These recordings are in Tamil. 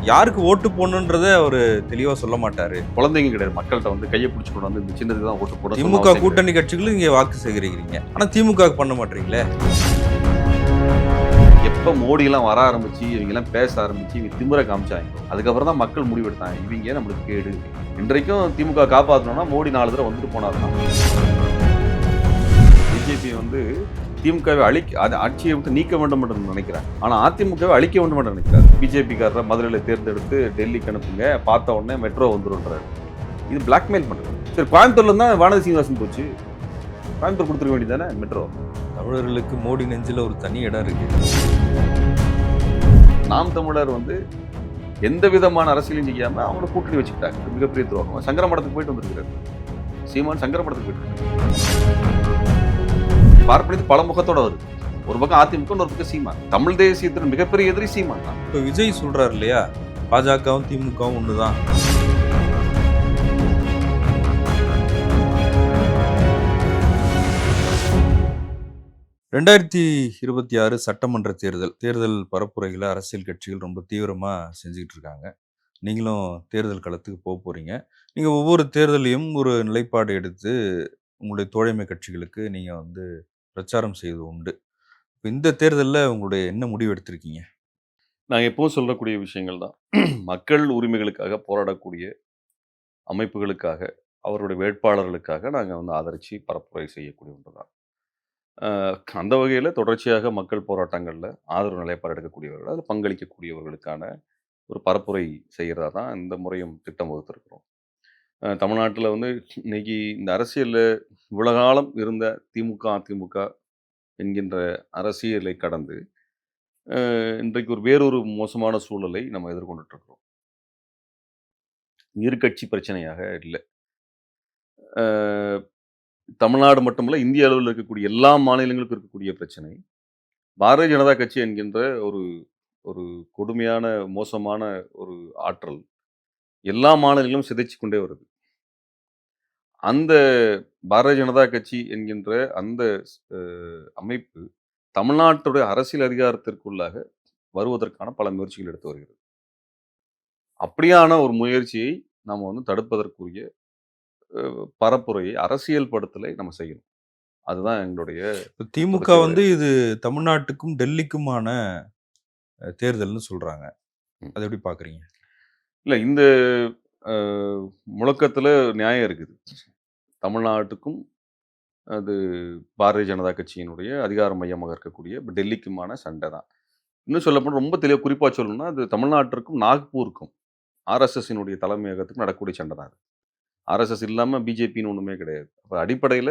யாருக்கு ஓட்டு போடணுன்றத அவரு தெளிவா சொல்ல மாட்டாரு. குழந்தைங்க கிடையாது. மக்கள்கிட்ட வந்து கையை பிடிச்சு கொண்டு வந்து இந்த சின்னதுக்கு தான் ஓட்டு போட திமுக கூட்டணி கட்சிகளும் இங்க வாக்கு சேகரிக்கிறீங்க. ஆனா திமுக பண்ண மாட்டீங்களே. எப்ப மோடி எல்லாம் வர ஆரம்பிச்சு இவங்க எல்லாம் பேச ஆரம்பிச்சு இவங்க திமிர காமிச்சாங்க, அதுக்கப்புறம் தான் மக்கள் முடிவெடுத்தாங்க இவங்க நம்மளுக்கு கேடு. இன்றைக்கும் திமுக காப்பாற்றணும்னா மோடி 4 தடவை வந்துட்டு போனாதான். பிஜேபி வந்து திமுகவை ஆட்சியை விட்டு நீக்க வேண்டும் என்று நினைக்கிறாங்க. ஆனா அதிமுகவை அழிக்க வேண்டும் என்று நினைக்கிறார். பிஜேபிக்காரரை மதுரையில் தேர்ந்தெடுத்து டெல்லிக்கு அனுப்புங்க, பார்த்த உடனே மெட்ரோ வந்துருன்றாரு. இது பிளாக்மெயில் பண்றது. சரி, கோயம்புத்தூர்ல தான் வானதி சீனிவாசன் போச்சு, கோயம்புத்தூர் கொடுத்துருக்க வேண்டியதானே மெட்ரோ. தமிழர்களுக்கு மோடி நெஞ்சில ஒரு தனி இடம் இருக்கு. நாம் தமிழர் வந்து எந்த விதமான அரசியலும் செய்யாம அவங்கள கூட்டணி வச்சுக்கிட்டாங்க. மிகப்பெரிய துரோகம். சங்கரமடத்துக்கு போயிட்டு வந்திருக்கிறாரு சீமான். சங்கரமடத்துக்கு போயிட்டு பார்ப்பனித்து பல முகத்தோட வருது. ஒரு பக்கம் அதிமுக, ஒரு பக்கம் சீமான். தமிழ் தேசியத்தின் மிகப்பெரிய எதிரி சீமான் தான். இப்ப விஜய் சொல்றாரு இல்லையா, பாஜகவும் திமுகவும் ஒண்ணுதான். ரெண்டாயிரத்தி 26 சட்டமன்ற தேர்தல் பரப்புரைகளை அரசியல் கட்சிகள் ரொம்ப தீவிரமா செஞ்சுக்கிட்டு இருக்காங்க. நீங்களும் தேர்தல் களத்துக்கு போறீங்க. நீங்க ஒவ்வொரு தேர்தலையும் ஒரு நிலைப்பாடு எடுத்து உங்களுடைய தோழமை கட்சிகளுக்கு நீங்க வந்து பிரச்சாரம் செய்வது உண்டு. இந்த தேர்தல்ல உங்களுடைய என்ன முடிவு எடுத்திருக்கீங்க? நாங்க எப்பவும் சொல்லக்கூடிய விஷயங்கள் தான். மக்கள் உரிமைகளுக்காக போராடக்கூடிய அமைப்புகளுக்காக, அவருடைய வேட்பாளர்களுக்காக நாங்க வந்து ஆதரிச்சு பரப்புரை செய்யக்கூடிய ஒன்று தான். அந்த வகையில தொடர்ச்சியாக மக்கள் போராட்டங்கள்ல ஆதரவு நிலைப்பாடு எடுக்கக்கூடியவர்கள், அதில் பங்களிக்கக்கூடியவர்களுக்கான ஒரு பரப்புரை செய்யறதா தான் இந்த முறையும் திட்டம் வகுத்திருக்கிறோம். தமிழ்நாட்டுல வந்து இன்னைக்கு இந்த அரசியல்ல இவ்வளவு காலம் இருந்த திமுக, அதிமுக என்கின்ற அரசியலை கடந்து இன்றைக்கு வேறொரு மோசமான சூழலை நம்ம எதிர்கொண்டுட்டு இருக்கிறோம். இருகட்சி பிரச்சனையாக இல்ல. அ தமிழ்நாடு மட்டுமல்ல, இந்திய அளவில் இருக்கக்கூடிய எல்லா மாநிலங்களுக்கும் இருக்கக்கூடிய பிரச்சனை. பாரதிய ஜனதா கட்சி என்கின்ற ஒரு ஒரு கொடுமையான, மோசமான ஒரு ஆற்றல் எல்லா மாநிலங்களும் சிதைச்சுக் கொண்டே வருது. அந்த பாரதிய ஜனதா கட்சி என்கின்ற அந்த அ அமைப்பு தமிழ்நாட்டுடைய அரசியல் அதிகாரத்திற்குள்ளாக வருவதற்கான பல முயற்சிகள் எடுத்து வருகிறது. அப்படியான ஒரு முயற்சியை நம்ம வந்து தடுப்பதற்குரிய பரப்புரையை, அரசியல் படுத்தலை நம்ம செய்யணும். அதுதான் எங்களுடைய திமுக வந்து இது தமிழ்நாட்டுக்கும் டெல்லிக்குமான தேர்தல்னு சொல்றாங்க. அதை எப்படி பாக்குறீங்க? இல்ல, இந்த முழக்கத்துல நியாயம் இருக்குது. தமிழ்நாட்டுக்கும் அது பாரதிய ஜனதா கட்சியினுடைய அதிகார மையமாக இருக்கக்கூடிய டெல்லிக்குமான சண்டை தான். இன்னும் சொல்லப்போனா ரொம்ப தெளிவா குறிப்பா சொல்லணும்னா, அது தமிழ்நாட்டிற்கும் நாக்பூருக்கும் ஆர்எஸ்எஸ்ஸினுடைய தலைமையகத்துக்கும் நடக்கக்கூடிய சண்டை தான் அது. ஆர்எஸ்எஸ் இல்லாம பிஜேபின்னு ஒண்ணுமே கிடையாது. அப்ப அடிப்படையில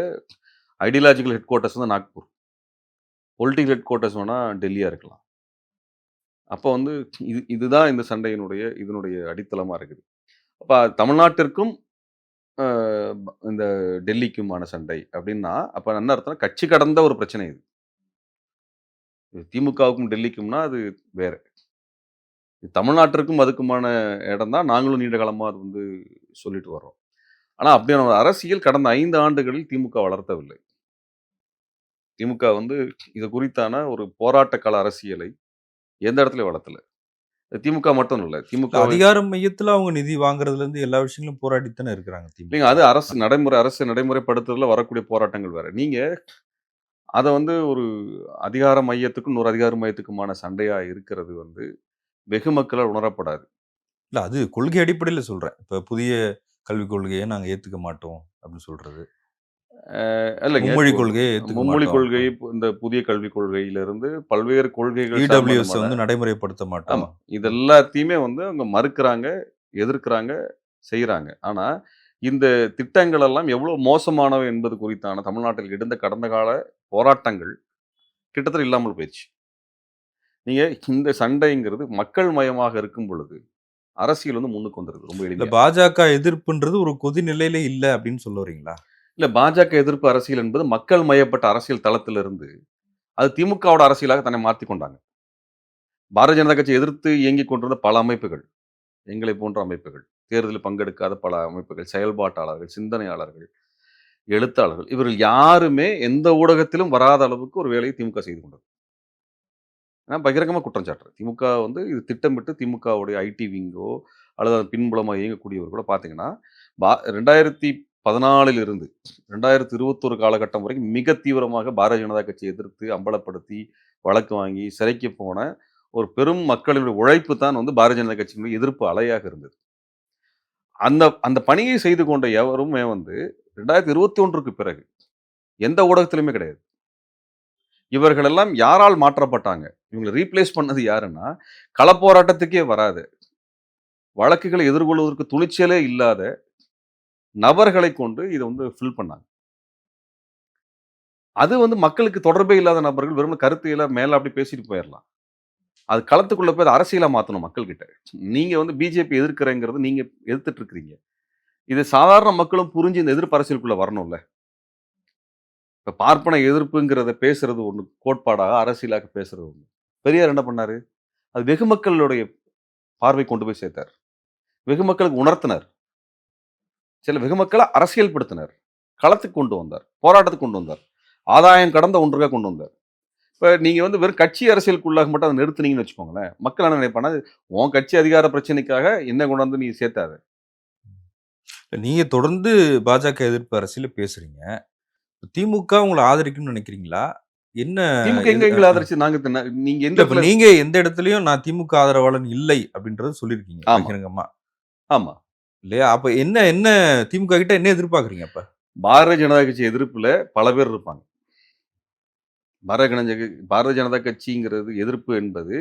ஐடியாலஜிக்கல் ஹெட் குவார்ட்டர்ஸ் வந்து நாக்பூர். பொலிட்டிக்கல் ஹெட் குவார்ட்டர்ஸ் வேணா டெல்லியா இருக்கலாம். அப்போ வந்து இதுதான் இந்த சண்டையினுடைய இதனுடைய அடித்தளமா இருக்குது. அப்ப தமிழ்நாட்டிற்கும் அ இந்த டெல்லிக்குமான சண்டை அப்டின்னா, அப்ப என்ன அர்த்தம்னா, கட்சி கடந்த ஒரு பிரச்சனை இது. திமுகவுக்கும் டெல்லிக்கும்னா அது வேற. தமிழ்நாட்டிற்கும் அதுக்குமான இடம் தான் நாங்களும் நீண்ட காலமா அது வந்து சொல்லிட்டு வர்றோம். ஆனா அப்படியான ஒரு அரசியல் கடந்த 5 ஆண்டுகளில் திமுக வளர்த்தவில்லை. திமுக வந்து இது குறித்தான ஒரு போராட்ட கால அரசியலை எந்த இடத்துலயும் வளர்த்தல. திமுக மட்டும் இல்ல. திமுக அதிகார மையத்துல அவங்க நிதி வாங்குறதுல இருந்து எல்லா விஷயங்களும் போராடித்தானே இருக்கிறாங்க திமுக. இல்லைங்க, அது அரசு நடைமுறைப்படுத்துறதுல வரக்கூடிய போராட்டங்கள் வேற. நீங்க அத வந்து ஒரு அதிகார மையத்துக்கும், இன்னொரு அதிகார மையத்துக்குமான சண்டையா இருக்கிறது வந்து வெகு மக்களால் உணரப்படாது. இல்ல, அது கொள்கை அடிப்படையில சொல்றேன். இப்ப புதிய கல்விக் கொள்கையை நாங்க ஏத்துக்க மாட்டோம் அப்படின்னு சொல்றது. இல்லைங்க, மும்மொழி கொள்கையை ஏத்துக்க மும்மொழி மாட்டோம். கொள்கை, இந்த புதிய கல்விக் கொள்கையிலிருந்து பல்வேறு கொள்கைகள் இடபிள்யூஎஸ் சம்பந்தமான வந்து நடைமுறைப்படுத்த மாட்டோம். ஆமா. இது எல்லாத்தையுமே வந்து அவங்க மறுக்கிறாங்க, எதிர்க்கிறாங்க, செய்றாங்க. ஆனா, இந்த திட்டங்கள் எல்லாம் எவ்வளவு மோசமானவை என்பது குறித்தான தமிழ்நாட்டில் இருந்த கடந்த கால போராட்டங்கள் கிட்டத்தட்ட இல்லாமல் போயிருச்சு. நீங்க இந்த சண்டைங்கிறது மக்கள் மயமாக இருக்கும் பொழுது, அரசியல் வந்து முன்னுக்கு வந்துருது ரொம்ப இல்ல, எளிமையா. பாஜக எதிர்ப்புன்றது ஒரு கொதி நிலையில இல்ல அப்படின்னு சொல்ல வரீங்களா? இல்ல, பாஜக எதிர்ப்பு அரசியல் என்பது மக்கள் மயப்பட்ட அரசியல் தளத்திலிருந்து, அது திமுகவோட அரசியலாக தன்னை மாத்திக் கொண்டாங்க. பாரதிய ஜனதா கட்சியை எதிர்த்து இயங்கிக் கொண்டிருந்த பல அமைப்புகள், எங்களை போன்ற அமைப்புகள், தேர்தலில் பங்கெடுக்காத பல அமைப்புகள், செயல்பாட்டாளர்கள், சிந்தனையாளர்கள், எழுத்தாளர்கள், இவர்கள் யாருமே எந்த ஊடகத்திலும் வராத அளவுக்கு ஒரு வேலையை திமுக செய்து கொண்டது. நான் பகிரங்கமா குற்றம் சாட்டுறேன். திமுக வந்து இது திட்டமிட்டு திமுகவுடைய ஐடி விங்கோ அல்லது அதன் பின்புலமா இயங்கக்கூடியவர் கூட பார்த்தீங்கன்னா, 2014 இருந்து 2021 காலகட்டம் வரைக்கும் மிக தீவிரமாக பாரதிய ஜனதா கட்சியை எதிர்த்து, அம்பலப்படுத்தி, வழக்கு வாங்கி, சிறைக்கு போன ஒரு பெரும் மக்களினுடைய உழைப்பு தான் வந்து பாரதிய ஜனதா கட்சியினுடைய எதிர்ப்பு அலையாக இருந்தது. அந்த அந்த பணியை செய்து கொண்ட எவருமே வந்து 2021க்கு பிறகு எந்த ஊடகத்திலுமே கிடையாது. இவர்களெல்லாம் யாரால் மாற்றப்பட்டாங்க? இவங்கள ரீப்ளேஸ் பண்ணது யாருன்னா, களப்போராட்டத்துக்கே வராத, வழக்குகளை எதிர்கொள்வதற்கு துணிச்சலே இல்லாத நபர்களை கொண்டு இத வந்து ஃபில் பண்ணாங்க. அது வந்து மக்களுக்கு தொடர்பே இல்லாத நபர்கள் வெறும் கருத்தியலா மேல அப்படி பேசிட்டு போயிரலாம். அது களத்துக்குள்ள போய் அத அரசியலா மாத்தணும் மக்கள்கிட்ட. நீங்க வந்து பிஜேபி எதிர்க்கிறேங்கிறது நீங்க எதிர்த்துட்டு இருக்கிறீங்க. இது சாதாரண மக்களும் புரிஞ்சு இந்த எதிர்ப்பு அரசியலுக்குள்ள வரணும்ல. இப்ப பார்ப்பன எதிர்ப்புங்கிறத பேசுறது ஒண்ணு கோட்பாடா, அரசியலாக பேசுறது ஒண்ணு. பெரியார் என்ன பண்ணாரு? அது வெகு மக்களுடைய பார்வைக்கு கொண்டு போய் சேர்த்தார். வெகு மக்களுக்கு உணர்த்தினார். சில வெகு மக்கள அரசியல்படுத்தினார். களத்துக்கு கொண்டு வந்தார். போராட்டத்துக்கு கொண்டு வந்தார். ஆதாயம் கடந்த ஒன்றுக்கா கொண்டு வந்தார். இப்ப நீங்க வந்து வெறும் கட்சி அரசியலுக்குள்ளாக மட்டும் அத நிறுத்துனீங்கன்னு வச்சுக்கோங்களேன். மக்கள் என்ன நினைப்பான்னா, உன் கட்சி அதிகார பிரச்சனைக்காக என்ன கொண்டாந்து நீ சேர்த்தாத. நீங்க தொடர்ந்து பாஜக எதிர்ப்பு அரசியல பேசுறீங்க. திமுக உங்கள ஆதரிக்கும்னு நினைக்கிறீங்களா? என்ன திமுக எங்க எது எங்கள ஆதரிச்சு நாங்க நீங்க எந்த இல்ல இப்ப இடத்துல நீங்க எந்த இடத்துலயும் நான் திமுக ஆதரவாளன் இல்லை அப்படின்றத சொல்லியிருக்கீங்க ஆமா, பகிரங்கமா. ஆமா. இல்லையா? அப்ப என்ன என்ன திமுக கிட்ட என்ன எதிர்பார்க்குறீங்க அப்ப? பாரதிய ஜனதா கட்சி எதிர்ப்புல பல பேர் இருப்பாங்க. பாரதிய ஜனதா கட்சிங்கிறது எதிர்ப்பு என்பது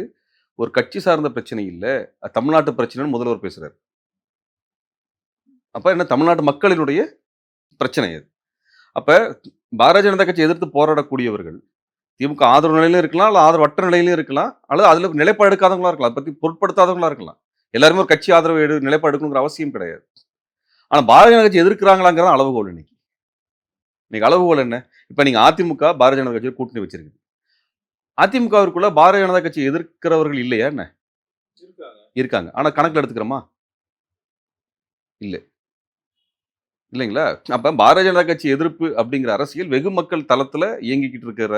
ஒரு கட்சி சார்ந்த பிரச்சனை இல்ல. அது தமிழ்நாட்டு பிரச்சனைன்னு முதல்வர் பேசுறாரு. அப்ப என்ன தமிழ்நாட்டு மக்களினுடைய பிரச்சனை அது. அப்ப பாரதிய ஜனதா கட்சியை எதிர்த்து போராடக்கூடியவர்கள், திமுக ஆதரவு நிலையிலும் இருக்கலாம், அல்ல ஆதரவற்ற நிலையிலும் இருக்கலாம், அல்லது அதுல நிலைப்பாடு எடுக்காதவங்களா இருக்கலாம். அத பத்தி பொருட்படுத்தாதவங்களா இருக்கலாம். எல்லாருமே ஒரு கட்சி ஆதரவு நிலைப்பாடு எடுக்கணுங்கிற அவசியம் கிடையாது. ஆனா பாரதிய ஜனதா கட்சி எதிர்க்கிறாங்களாங்கிறது அளவுகோல் இன்னைக்கு. இன்னைக்கு அளவுகோல் என்ன? இப்ப நீங்க அதிமுக, பாரதிய ஜனதா கட்சியோட கூட்டணி வச்சிருக்கு. அதிமுகவிற்குள்ள பாரதிய ஜனதா கட்சியை எதிர்க்கிறவர்கள் இல்லையா என்ன? இருக்காங்க. ஆனா கணக்குல எடுத்துக்கிறோமா? இல்ல. இல்லைங்களா? அப்ப பாரதிய ஜனதா கட்சி எதிர்ப்பு அப்படிங்கிற அரசியல் வெகு மக்கள் தளத்துல இயங்கிக்கிட்டு இருக்கிற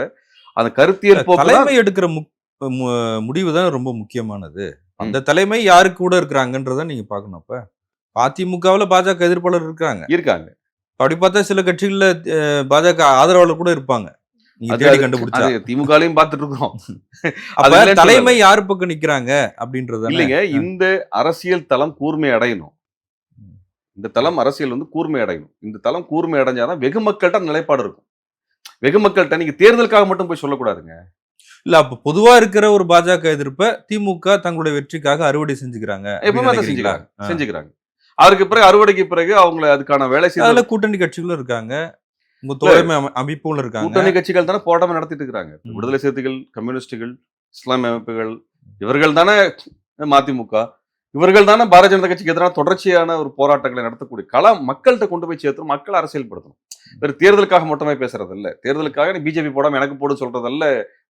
அந்த இல்ல கருத்தியல் போக்கு தான் தலைமை எடுக்கிற முடிவு தான் ரொம்ப முக்கியமானது. ம். அந்த தலைமை யாரு கூட இருக்கிறாங்கன்றத நீங்க பார்க்கணும் அப்ப. அதிமுகவுல பாஜக எதிர்ப்பாளர் இருக்காங்க. இருக்காங்க. அப்படி பார்த்தா சில கட்சிகள்ல பாஜக ஆதரவாளர் கூட இருப்பாங்க. நீங்க அது தேடி அது கண்டுபிடிச்சா. அது திமுகலயும் பார்த்துட்டு இருக்கிறோம். அது அப்ப இல்லன்னு தலைமை சொல்லல. யார் பக்கம் நிக்கிறாங்க அப்படின்றது தானே. இல்லைங்க. இந்த அரசியல் தளம் கூர்மை அடையணும். இந்த தளம் அரசியல் வந்து கூர்மை அடையணும். இந்த தளம் கூர்மை அடைஞ்சா தான் வெகு மக்கள்ட்ட நிலைப்பாடு இருக்கும். வெகு மக்கள்ட்ட நீங்க தேர்தலுக்காக மட்டும் போய் சொல்லக்கூடாதுங்க. இல்ல அப்ப பொதுவா இருக்கிற ஒரு பாஜக எதிர்ப்ப திமுக தங்களுடைய வெற்றிக்காக அறுவடை செஞ்சுக்கிறாங்க அப்படின்னு எப்பவுமே அத நினைக்கிறீங்களா? செஞ்சுக்கிறாங்க. செஞ்சுக்கிறாங்க. அதுக்கு பிறகு அறுவடைக்கு பிறகு அவங்கள அதுக்கான வேலை செய்து அதுல கூட்டணி கட்சிகளும் இருக்காங்க. உங்க இல்ல தோழமை அமைப்புகளும் இருக்காங்க. கூட்டணி கட்சிகள் தானே போராட்டம் நடத்திட்டு இருக்கிறாங்க. ம். விடுதலை சிறுத்தைகள், கம்யூனிஸ்டுகள், இஸ்லாமிய அமைப்புகள் இவர்கள் தானே மதிமுக. இவர்கள் தானே பாரதிய ஜனதா கட்சிக்கு எதிரான தொடர்ச்சியான ஒரு போராட்டங்களை நடத்தக்கூடிய களம் மக்கள்கிட்ட கொண்டு போய் சேர்த்து மக்கள் அரசியல்படுத்தணும். வேறு தேர்தலுக்காக மட்டுமே பேசுறது இல்ல. தேர்தலுக்காக நீ பிஜேபி போடாம எனக்கு போடு சொல்றதல்ல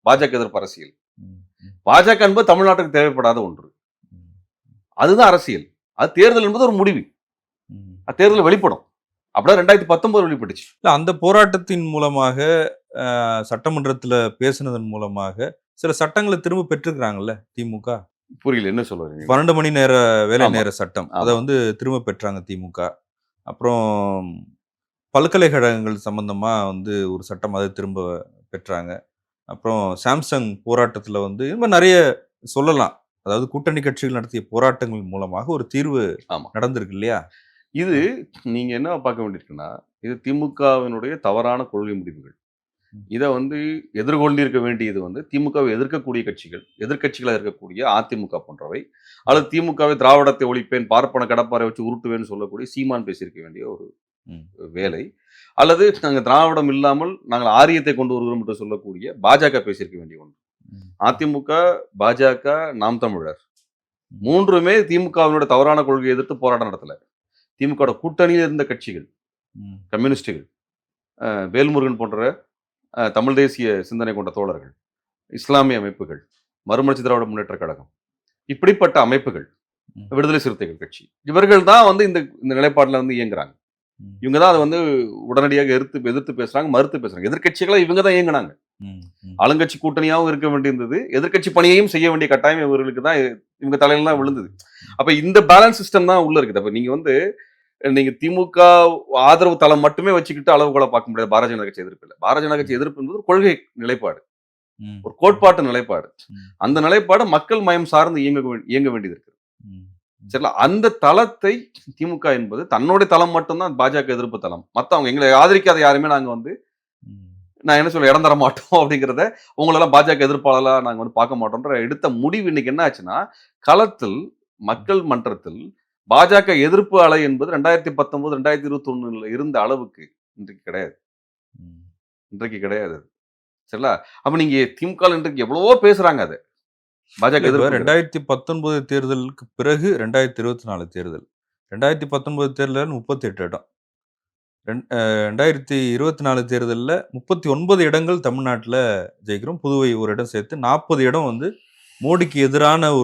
பாஜக எதிர்ப்பு அரசியல். ம். ம். பாஜக என்பது தமிழ்நாட்டுக்கு தேவைப்படாத ஒன்று. ம். அதுதான் அரசியல். அது தேர்தல் என்பது ஒரு முடிவு. ம். அது தேர்தல் வெளிப்படும். அப்படிதான் 2019 வெளிப்பட்டுச்சு. இல்ல அந்த போராட்டத்தின் மூலமாக சட்டமன்றத்துல பேசுனதன் மூலமாக சில சட்டங்களை திரும்ப பெற்றிருக்கிறாங்கல்ல திமுக. புரியல என்ன சொல்ல வரீங்க? 12 மணி நேர வேலை ஆமா, நேர சட்டம். அத ஆமா. வந்து திரும்ப பெற்றாங்க திமுக. அப்புறம் பல்கலைக்கழகங்கள் சம்பந்தமா வந்து ஒரு சட்டம் அத திரும்ப பெற்றாங்க. அப்புறம் சாம்சங் போராட்டத்துல வந்து இது மாரி நெறைய சொல்லலாம். அதாவது கூட்டணி கட்சிகள் நடத்திய போராட்டங்கள் மூலமாக ஒரு தீர்வு ஆமா. நடந்திருக்கு இல்லையா? இது நீங்க என்ன பார்க்க வேண்டியிருக்குன்னா, இது திமுகவினுடைய தவறான கொள்கை முடிவுகள். ம். இத வந்து எதிர்கொண்டிருக்க வேண்டியது வந்து திமுகவை எதிர்க்கக்கூடிய கட்சிகள், எதிர்க்கட்சிகளா இருக்கக்கூடிய அதிமுக போன்றவை. அல்லது திமுகவை திராவிடத்தை ஒழிப்பேன், பார்ப்பன கடப்பாரை வச்சு உருட்டுவேன்னு சொல்லக்கூடிய சீமான் பேசியிருக்க வேண்டிய ஒரு ம். வேலை. அல்லது நாங்க திராவிடம் இல்லாமல் நாங்கள் ஆரியத்தை கொண்டு வருகிறோம் என்று சொல்லக்கூடிய பாஜக பேசியிருக்க வேண்டிய ஒன்று. ம். அதிமுக, பாஜக, நாம் தமிழர் ம். 3மே திமுகவினுடைய தவறான கொள்கையை எதிர்த்து போராட்டம் நடத்தல. திமுகவோட கூட்டணியில் இருந்த கட்சிகள், ம். கம்யூனிஸ்டுகள், வேல்முருகன் போன்ற தமிழ் தேசிய சிந்தனை கொண்ட தோழர்கள், இஸ்லாமிய அமைப்புகள், மறுமலர்ச்சி திராவிட முன்னேற்றக் கழகம், இப்படிப்பட்ட அமைப்புகள், ம். விடுதலை சிறுத்தைகள் கட்சி, இவர்கள் தான் வந்து இந்த இந்த நிலைப்பாட்டுல வந்து இயங்குறாங்க. ம். இவங்க தான் அதை வந்து உடனடியாக எதிர்த்து எதிர்த்து பேசுறாங்க, மறுத்து பேசுறாங்க. எதிர்க்கட்சிகளா இவங்க தான் இயங்குனாங்க. ம், ம், ஆளுங்கட்சி கூட்டணியாவும் இருக்க வேண்டியிருந்தது, எதிர்க்கட்சி பணியையும் செய்ய வேண்டிய கட்டாயம் இவர்களுக்கு தான் இவங்க தலையில தான் விழுந்தது. அப்ப இந்த பேலன்ஸ் சிஸ்டம் தான் உள்ள இருக்குது. அப்ப நீங்க வந்து நீங்க திமுக ஆதரவு தளம் மட்டுமே வச்சுக்கிட்டு அளவுகோலா பார்க்க முடியாது. பாரதிய ஜனதா கட்சி எதிர்ப்பு இல்ல. பாரதிய ஜனதா கட்சி எதிர்ப்பு என்பது ஒரு கொள்கை நிலைப்பாடு, ம், ஒரு கோட்பாட்டு நிலைப்பாடு. ம், அந்த நிலைப்பாடு மக்கள் மயம் சார்ந்து இயங்க வேண்டியது இருக்கு. ம், சரிங்களா? அந்த தளத்தை திமுக என்பது தன்னுடைய தளம் மட்டும் தான் பாஜக எதிர்ப்பு தளம். மத்தவங்க எங்களை ஆதரிக்காத யாருமே நாங்க வந்து ம். நான் என்ன சொல்ல இடம் தர மாட்டோம் அப்படிங்கிறத உங்களெல்லாம் பாஜக எதிர்ப்பாளரா நாங்க வந்து பார்க்க மாட்டோம்ன்ற எடுத்த முடிவு இன்னைக்கு என்ன ஆச்சுன்னா, களத்தில் மக்கள் மன்றத்தில் பாஜக எதிர்ப்பு அலை என்பது 2019, 2021ல இருந்த அளவுக்கு இன்றைக்கு கிடையாது. ம். இன்றைக்கு கிடையாது அது. சரிங்களா? அப்ப நீங்க திமுக இன்றைக்கு எவ்வளவோ பேசுறாங்க அத. இல்ல பாஜக இப்ப எதிர்ப்புங்கிறது. 2019 தேர்தலுக்கு பிறகு 2024 தேர்தல். 2019 தேர்தல்ல 38 இடம். 2024 தேர்தல்ல 39 இடங்கள் தமிழ்நாட்டுல ஜெயிக்கிறோம். புதுவை ஒரு இடம் சேர்த்து 40 இடம் வந்து மோடிக்கு எதிரான அ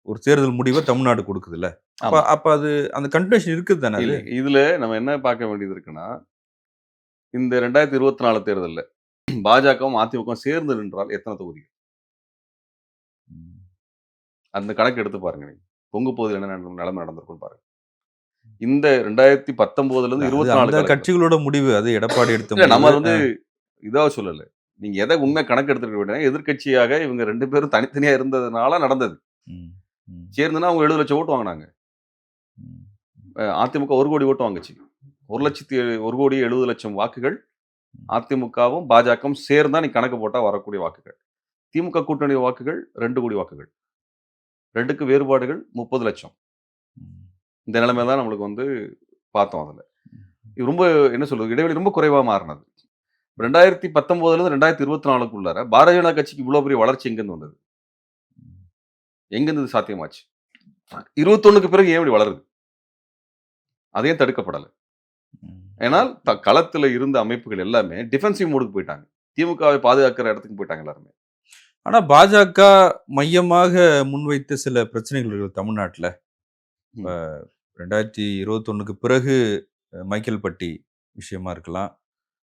ஒரு தேர்தல் முடிவ தமிழ்நாடு குடுக்குதுல்ல. அப்ப ஆமா. அப்ப அது அந்த கன்டினியூஷன் இருக்குது தானே அது? இல்ல. இதுல நம்ம என்ன பார்க்க வேண்டியது இருக்குன்னா, இந்த 2024 தேர்தல்ல பாஜகவும், அதிமுகவும் சேர்ந்து நின்றால் எத்தன தொகுதிகள்? ம். அந்த கணக்கு எடுத்து பாருங்க நீங்க. பொங்கு போகுதுல என்ன நிலைமை நடந்திருக்கும்னு பாருங்க. இந்த 2019லேருந்து அது 24 அந்த காலகட்டம். கட்சிகளோட முடிவு. அது எடப்பாடி எடுத்த இல்ல நம்ம முடிவு. அது வந்து இதா சொல்லல. நீங்க எத உண்மையா கணக்கு எடுத்துக்க வேண்டியது எதிர்க்கட்சியாக இவங்க 2 பேரும் தனித்தனியா இருந்ததுனால நடந்தது. ம். ம். சேர்ந்துனா அவங்க 70,00,000 ஓட்டு வாங்குனாங்க. ம். அதிமுக 1,00,00,000 ஓட்டு வாங்குச்சு. 1,70,00,000 வாக்குகள் அதிமுகவும், பாஜகவும் சேர்ந்தா நீ கணக்கு போட்டா வரக்கூடிய வாக்குகள். திமுக கூட்டணி வாக்குகள் 2,00,00,000 வாக்குகள். 2க்கு வேறுபாடுகள் 30,00,000. ம். இந்த நிலைமை தான் நம்மளுக்கு வந்து பார்த்தோம் அதுல. இது ரொம்ப என்ன சொல்றது? இடைவெளி ரொம்ப குறைவா மாறுனது. 2019லேருந்து 2024க்குள்ளார பாரதிய ஜனதா கட்சிக்கு இவ்வளோ பெரிய வளர்ச்சி எங்கேருந்து வந்தது? எங்கேருந்து இது சாத்தியமாச்சு? 21க்கு பிறகு ஏன் இப்படி வளருது? அது ஏன் தடுக்கப்படல? ம். ஏனால் களத்துல இருந்த அமைப்புகள் எல்லாமே டிஃபென்சிவ் மோடுக்கு போயிட்டாங்க. திமுகவை பாதுகாக்கிற இடத்துக்கு போயிட்டாங்க எல்லாருமே. ஆனா பாஜக மையமாக முன்வைத்த சில பிரச்சனைகள் இருக்கு தமிழ்நாட்டுல. இப்ப ம். 2021க்கு பிறகு மைக்கேல்பட்டி விஷயமா இருக்கலாம்.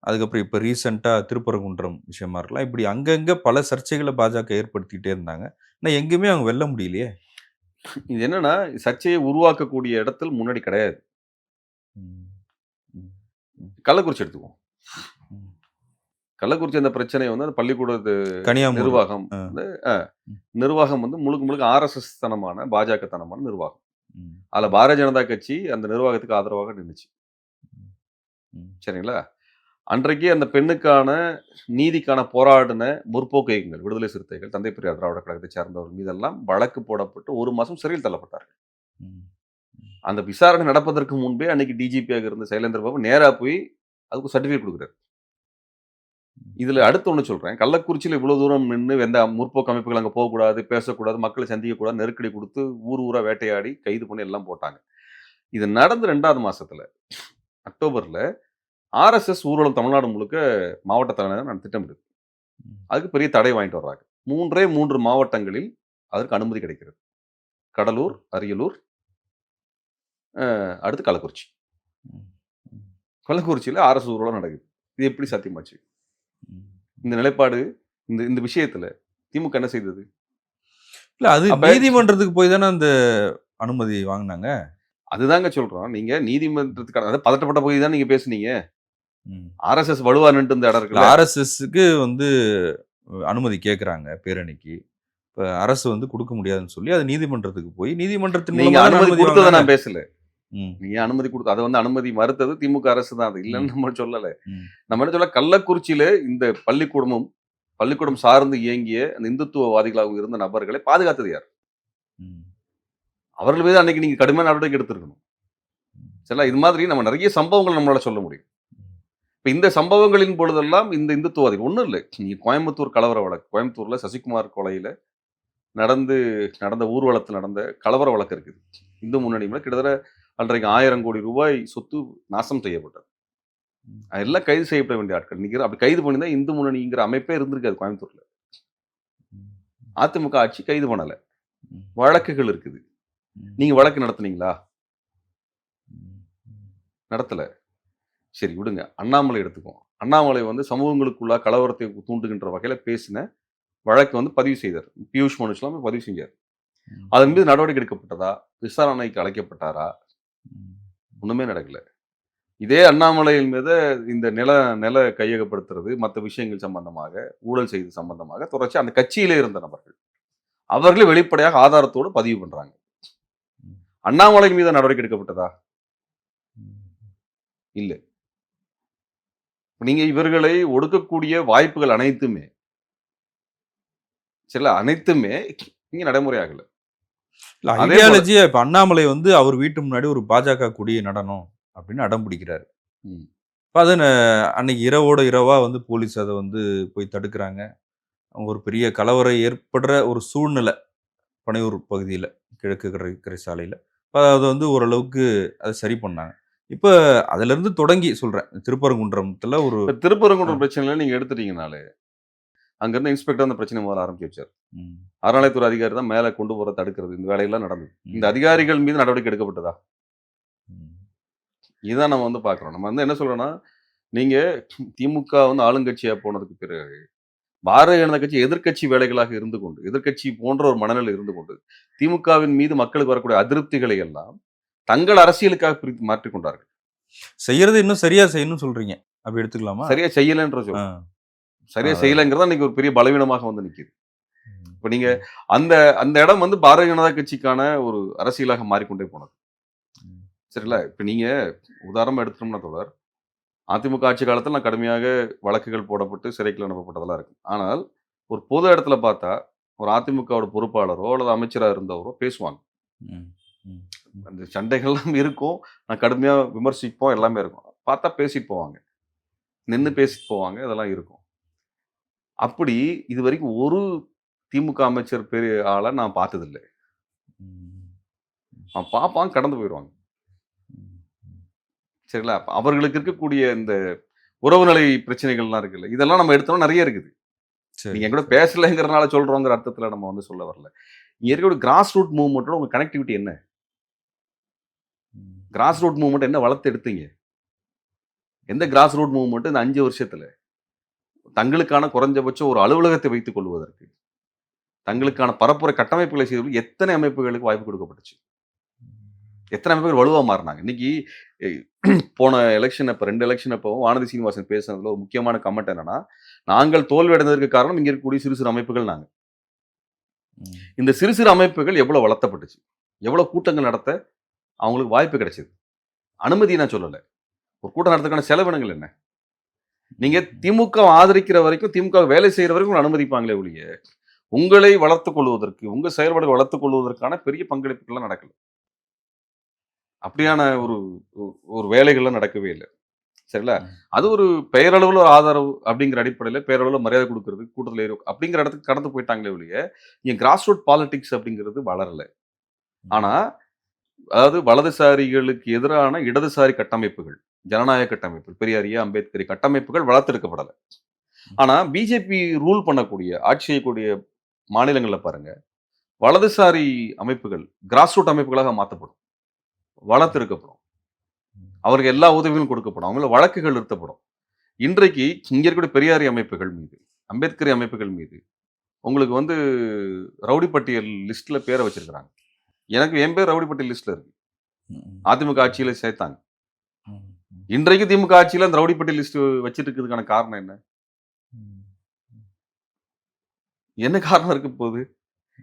அதுக்கப்புறம் இப்ப ரீசென்ட்டா திருப்பரங்குன்றம் விஷயமா இருக்கலாம். இப்படி அங்கங்க பல சர்ச்சைகள பாஜக ஏற்படுத்திக்கிட்டே இருந்தாங்க. ஆனா எங்கேயுமே அவங்க வெல்ல முடியலையே! இது என்னன்னா, சர்ச்சையை உருவாக்கக்கூடிய இடத்தில் முன்னாடி கிடையாது. ம். ம். ம். கள்ளக்குறிச்சி எடுத்துக்குவோம். ம். கள்ளக்குறிச்சி அந்த பிரச்சனைய வந்து அந்த பள்ளிக்கூடத்து கனியாமூர். நிர்வாகம் அ. வந்து ம். நிர்வாகம் வந்து முழுக்க முழுக்க ஆர்எஸ்எஸ் தனமான, பாஜக தனமான நிர்வாகம். ம். அதுல பாரதிய ஜனதா கட்சி அந்த நிர்வாகத்துக்கு ஆதரவாக நின்னுச்சு. ம். சரிங்களா? அன்றைக்கு அந்த பெண்ணுக்கான நீதிக்கான போராடின முற்போக்கு இயக்கங்கள், விடுதலை சிறுத்தைகள், தந்தை பெரியார் திராவிட கழகத்தை சார்ந்தவர்கள் மீதெல்லாம் வழக்கு போடப்பட்டு 1 மாசம் சிறையில் தள்ளப்பட்டார்கள். ம். அந்த விசாரணை நடப்பதற்கு முன்பே அன்னைக்கு டிஜிபியாக இருந்த சைலேந்திர பாபு நேரா போய் அதுக்கு சர்டிஃபிகேட் குடுக்குறாரு. இதுல அடுத்து ஒண்ணு சொல்றேன். கள்ளக்குறிச்சியில இவ்வளவு தூரம் நின்னு எந்த முற்போக்கு அமைப்புகள் அங்க போகக்கூடாது, பேசக்கூடாது, மக்களை சந்திக்கக்கூடாது, நெருக்கடி குடுத்து ஊர் ஊரா வேட்டையாடி கைது பண்ணி எல்லாம் போட்டாங்க. இது நடந்து 2வது மாசத்துல அக்டோபர்ல ஆர்எஸ்எஸ் ஊர்வலம் தமிழ்நாடு முழுக்க மாவட்ட தலைநகர் நான் திட்டமிடுது. ம். அதுக்கு பெரிய தடை வாங்கிட்டு வர்றாங்க. 3 மாவட்டங்களில் அதற்கு அனுமதி கிடைக்கிறது. கடலூர், அரியலூர், அடுத்து கள்ளக்குறிச்சி. ம். ம். கள்ளக்குறிச்சியில ஆர்எஸ் ஊர்வலம் நடக்குது. இது எப்படி சாத்தியமாச்சு? ம். இந்த நிலைப்பாடு இந்த இந்த விஷயத்துல திமுக என்ன செய்தது? இல்ல அது அப்ப நீதிமன்றத்துக்கு போய் தானே அந்த அனுமதி வாங்குனாங்க. அதுதாங்க சொல்றோம். நீங்க நீதிமன்றத்துக்கான அதாவது பதட்டப்பட்ட போய் தான் நீங்க பேசுனீங்க. ம். ஆர்எஸ்எஸ் வலுவா நின்னுட்டு இருந்த இடம் இல்ல இருக்குல்ல. ஆர்எஸ்எஸ்க்கு வந்து அனுமதி கேட்குறாங்க பேரணிக்கு. இப்ப அரசு வந்து குடுக்க முடியாதுன்னு சொல்லி, அது நீதிமன்றத்துக்கு போய், நீதிமன்றத்தின் நீங்க மூலமா தானே அனுமதி அனுமதி குடுத்தத வாங்குனாங்க. நான் பேசல. ம். நீங்க அனுமதி குடுத்து அத வந்து அனுமதி மறுத்தது திமுக அரசு தான். அது ம். இல்லன்னு நம்ம சொல்லல. ம். நம்ம என்ன சொல்ல கள்ளக்குறிச்சியில இந்த பள்ளிக்கூடமும், பள்ளிக்கூடம் சார்ந்து இயங்கிய அந்த இந்துத்துவவாதிகளாக இருந்த நபர்களை பாதுகாத்தது யார்? ம். அவர்கள் மீது அன்னைக்கு நீங்க கடுமையான நடவடிக்கை எடுத்திருக்கணும். சரிங்களா? இது மாதிரி நம்ம நெறைய சம்பவங்கள் நம்மளால சொல்ல முடியும். இப்ப இந்த சம்பவங்களின் பொழுதெல்லாம் இந்த இந்துத்துவவாதிகள் ஒண்ணும் இல்ல. நீங்க கோயம்புத்தூர் கலவர வழக்கு. கோயம்புத்தூர்ல சசிகுமார் கொலையில நடந்து நடந்த ஊர்வலத்துல நடந்த கலவர வழக்கு இருக்குது. இந்து முன்னணி மேல கிட்டத்தட்ட அன்றைக்கு 1000 கோடி ரூபாய் சொத்து நாசம் செய்யப்பட்டது. ம். எல்லாம் கைது செய்யப்பட வேண்டிய ஆட்கள். இன்னைக்கு அப்படி கைது பண்ணியிருந்தா இந்து முன்னணிங்கிற அமைப்பே இருந்திருக்காது கோயம்புத்தூர்ல. ம். அதிமுக ஆட்சி கைது பண்ணல. ம். வழக்குகள் இருக்குது. ம். நீங்க வழக்கு நடத்துனீங்களா? ம். ம். நடத்தல. சரி விடுங்க. அண்ணாமலை எடுத்துக்குவோம். அண்ணாமலை வந்து சமூகங்களுக்குள்ள கலவரத்தை தூண்டுகின்ற வகையில பேசின வழக்கு வந்து பதிவு செய்தார். பியூஷ் மனுஷ்லாம் போய் பதிவு செஞ்சார். ம். அதன் மீது நடவடிக்கை எடுக்கப்பட்டதா? விசாரணைக்கு அழைக்கப்பட்டாரா? ம். ஒண்ணுமே நடக்கல. இதே அண்ணாமலையின் மீது இந்த நில நில கையகப்படுத்துறது, மத்த விஷயங்கள் சம்பந்தமாக, ஊழல் செய்தது சம்பந்தமாக தொடர்ச்சியா அந்த கட்சியிலே இருந்த நபர்கள். அவர்களே வெளிப்படையாக ஆதாரத்தோடு பதிவு பண்றாங்க. ம். அண்ணாமலை மீது நடவடிக்கை எடுக்கப்பட்டதா? ம். இல்ல. நீங்க இவர்களை ஒடுக்கக்கூடிய வாய்ப்புகள் அனைத்துமே சரிங்களா? அனைத்துமே இங்க நடைமுறையாகல. இல்ல அதே போல ஐடியாலஜியா இப்ப அண்ணாமலை வந்து அவர் வீட்டு முன்னாடி ஒரு பாஜக கொடிய நடணும் அப்படின்னு அடம் பிடிக்கிறாரு. ம். இப்ப அத அன்னைக்கு இரவோட இரவா வந்து போலீஸ் அத வந்து போய் தடுக்குறாங்க. ஒரு பெரிய கலவரம் ஏற்படுற ஒரு சூழ்நிலை பனையூர் பகுதியில, கிழக்கு கடற்கரை சாலையில. இப்ப அத வந்து ஓரளவுக்கு அத சரி பண்ணாங்க. இப்ப அதிலிருந்து தொடங்கி சொல்றேன். திருப்பரங்குன்றத்துல ஒரு இப்ப அ. திருப்பரங்குன்றம் பிரச்சனையில நீங்க எடுத்துட்டீங்கனாலே, அங்க இருந்த இன்ஸ்பெக்டர் அந்த பிரச்சனைய முதல்ல ஆரம்பிச்சு வச்சாரு. ம். அறநிலையத்துறை அதிகாரி தான் மேல கொண்டு போறத தடுக்கிறது. இந்த வேலையெல்லாம் நடந்தது. இந்த ம். அதிகாரிகள் மீது நடவடிக்கை எடுக்கப்பட்டதா? ம். இதுதான் நம்ம வந்து பார்க்கிறோம். நம்ம வந்து என்ன சொல்றோம்னா, நீங்க திமுக வந்து ஆளுங்கட்சியா போனதுக்கு பிறகு, பாரதிய ஜனதா கட்சி எதிர்க்கட்சி வேலைகளாக இருந்து கொண்டு, எதிர்க்கட்சி போன்ற ஒரு மனநிலை இருந்து கொண்டு, திமுகவின் மீது மக்களுக்கு வரக்கூடிய அதிருப்திகளை எல்லாம் தங்கள் அரசியலுக்காக பிரித்து மாற்றிக் கொண்டார்கள். செய்யறது இன்னும் சரியா செய்யணும்னு சொல்றீங்க. அப்படி எடுத்துக்கலாமா? சரியா செய்யலன்ற ஆ. சொல்றோம். சரியா அதான். செய்யலங்கிறது தான் இன்னைக்கு ஒரு பெரிய பலவீனமாக வந்து நிக்குது. ம். இப்ப நீங்க ம். அந்த அந்த இடம் வந்து பாரதிய ஜனதா கட்சிக்கான ஒரு அரசியலாக மாறிக்கொண்டே போனது. ம். சரிங்களா? இப்ப நீங்க உதாரணமா எடுத்துட்டோம்னா தோழர், அதிமுக ஆட்சி காலத்துல நான் கடுமையாக வழக்குகள் போடப்பட்டு சிறைக்குள்ள அனுப்பப்பட்டதெல்லாம் இருக்கு. ஆனால் ஒரு பொது இடத்துல பார்த்தா, ஒரு அதிமுகவோட பொறுப்பாளரோ அல்லது அமைச்சரா இருந்தவரோ பேசுவாங்க. ம். ம். ம். அந்த சண்டைகள்லாம் இருக்கும். நான் கடுமையா விமர்சிப்போம். எல்லாமே இருக்கும். பார்த்தா பேசிட்டு போவாங்க. நின்னு பேசிட்டு போவாங்க. இதெல்லாம் இருக்கும். அப்படி இதுவரைக்கும் ஒரு திமுக அமைச்சர் பெரிய ஆள நான் பார்த்ததில்ல. ம். அவன் பார்ப்பான் கடந்து போயிருவாங்க. ம். சரிங்களா? அப்ப அவர்களுக்கு இருக்கக்கூடிய இந்த உறவுநிலை பிரச்சனைகள்லாம் இருக்குல்ல. இதெல்லாம் நம்ம எடுத்தோம்னா நெறைய இருக்குது. சரி, நீங்க என்கூட சரி. பேசலங்கிறனால சொல்றோங்கிற அர்த்தத்துல நம்ம வந்து சொல்ல வரல. இங்க இருக்கக்கூடிய கிராஸ் ரூட் மூவ்மெண்ட்டோட உங்க கனெக்டிவிட்டி என்ன? ம். கிராஸ் ரூட் மூவ்மெண்ட் என்ன வளர்த்து எடுத்தீங்க? எந்த கிராஸ் ரூட் மூவ்மெண்ட் இந்த 5 வருஷத்துல? தங்களுக்கான குறைஞ்சபட்சம் ஒரு அலுவலகத்தை வைத்துக் கொள்வதற்கு, தங்களுக்கான பரப்புரை கட்டமைப்புகளை செய்வதற்கு எத்தனை அமைப்புகளுக்கு வாய்ப்பு கொடுக்கப்பட்டுச்சு? எத்தனை அமைப்புகள் வலுவா மாறுனாங்க? இன்னைக்கு எ போன எலக்ஷன் அப்ப 2 எலக்ஷன் அப்பவும் வானதி சீனிவாசன் பேசுனதுல ஒரு முக்கியமான கமெண்ட் என்னன்னா, நாங்கள் தோல்வி அடைந்ததற்கு காரணம் இங்க இருக்கக்கூடிய சிறு சிறு அமைப்புகள் நாங்க. ம். இந்த சிறு சிறு அமைப்புகள் எவ்வளவு வளர்த்தப்பட்டுச்சு? எவ்வளவு கூட்டங்கள் நடத்த அவங்களுக்கு வாய்ப்பு கிடைச்சது? அனுமதிய நான் சொல்லல. ஒரு கூட்டம் நடத்துறதுக்கான செலவினங்கள் என்ன? நீங்க திமுக வ ஆதரிக்கிற வரைக்கும், திமுக வேலை செய்ற வரைக்கும் உங்கள அனுமதிப்பாங்களே ஒழிய, உங்களை வளர்த்துக் கொள்வதற்கு, உங்க செயல்பாடுகளை வளர்த்துக் கொள்வதற்கான பெரிய பங்களிப்புகள்லாம் நடக்கல. அப்படியான ஒரு ஒரு வேலைகள்லாம் நடக்கவே இல்ல. சரிங்களா? ம். அது ஒரு பெயரளவுல ஒரு ஆதரவு அப்படிங்கிற அடிப்படையில பெயரளவுல மரியாதை குடுக்குறது, கூட்டத்துல ஏறி அப்படிங்கிற இடத்துக்கு கடந்து போயிட்டாங்களே ஒழிய, இங்க கிராஸ் ரூட் பாலிடிக்ஸ் அப்படிங்கிறது வளரல. ஆனா, ம். அதாவது வலதுசாரிகளுக்கு எதிரான இடதுசாரி கட்டமைப்புகள், ஜனநாயக கட்டமைப்புகள், பெரியாரிய, அம்பேத்கரி கட்டமைப்புகள் வளர்த்தெடுக்கப்படல. ஆனா, பிஜேபி ரூல் பண்ணக்கூடிய, ஆட்சி செய்யக்கூடிய மாநிலங்கள்ல பாருங்க, வலதுசாரி அமைப்புகள், கிராஸ் ரூட் அமைப்புகளாக மாத்தப்படும். வளர்த்தெடுக்கப்படும். அவருக்கு எல்லா உதவிகளும் கொடுக்கப்படும். அவங்க மேல வழக்குகள் நிறுத்தப்படும். இன்றைக்கு இங்க இருக்கக்கூடிய பெரியாரி அமைப்புகள் மீது, அம்பேத்கரி அமைப்புகள் மீது, உங்களுக்கு வந்து ரவுடி பட்டியல் லிஸ்ட்ல பேர வச்சிருக்கிறாங்க. எனக்கு என் பேர் ரவுடி பட்டியல் லிஸ்ட்ல இருக்கு. ம். அதிமுக ஆட்சியில சேர்த்தாங்க. ம். ம். இன்றைக்கு திமுக ஆட்சியில அந்த ரவுடி பட்டியல் லிஸ்ட் வச்சிட்டு இருக்கிறதுக்கான காரணம் என்ன? ம். என்ன காரணம் இருக்க போகுது?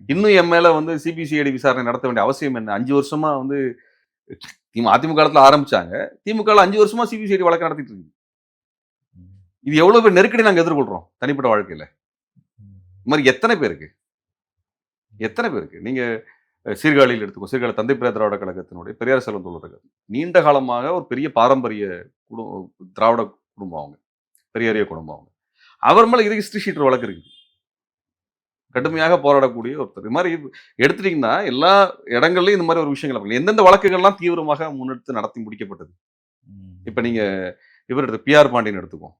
இன்னும் என் மேல வந்து சிபிசிஐடி விசாரணை நடத்த வேண்டிய அவசியம் என்ன? 5 வருஷமா வந்து அதிமுக காலத்துல ஆரம்பிச்சாங்க. திமுகல 5 வருஷமா சிபிசிஐடி வழக்கு நடத்திட்டு இருக்கு. ம். இது எவ்வளவு பெரிய நெருக்கடி நாங்க எதிர்கொள்றோம் தனிப்பட்ட வாழ்க்கையில. ம். இது மாரி எத்தன பேருக்கு? எத்தன பேருக்கு? நீங்க சீர்காழியில் எடுத்துக்கோ. சீர்காழி தந்தை பெரியார் திராவிட கழகத்தினுடைய பெரியார் செல்வம் தோழர்கள். நீண்ட காலமாக ஒரு பெரிய பாரம்பரிய குடு திராவிட குடும்பம் அவங்க. பெரியாரிய குடும்பம் அவங்க. அவர் மேல இது ஹிஸ்டரி ஷீட்டர் வழக்கு இருக்கு. கடுமையாக போராடக்கூடிய ஒருத்தர். இது மாரி எடுத்துட்டீங்கன்னா, எல்லா இடங்கள்லயும் இந்த மாரி ஒரு விஷயங்கள் நடக்கும். எந்தெந்த வழக்குகள்லாம் தீவிரமாக முன்னெடுத்து நடத்தி முடிக்கப்பட்டது? இப்ப ம். நீங்க இவர் பி.ஆர். பாண்டியன் எடுத்துக்குவோம்.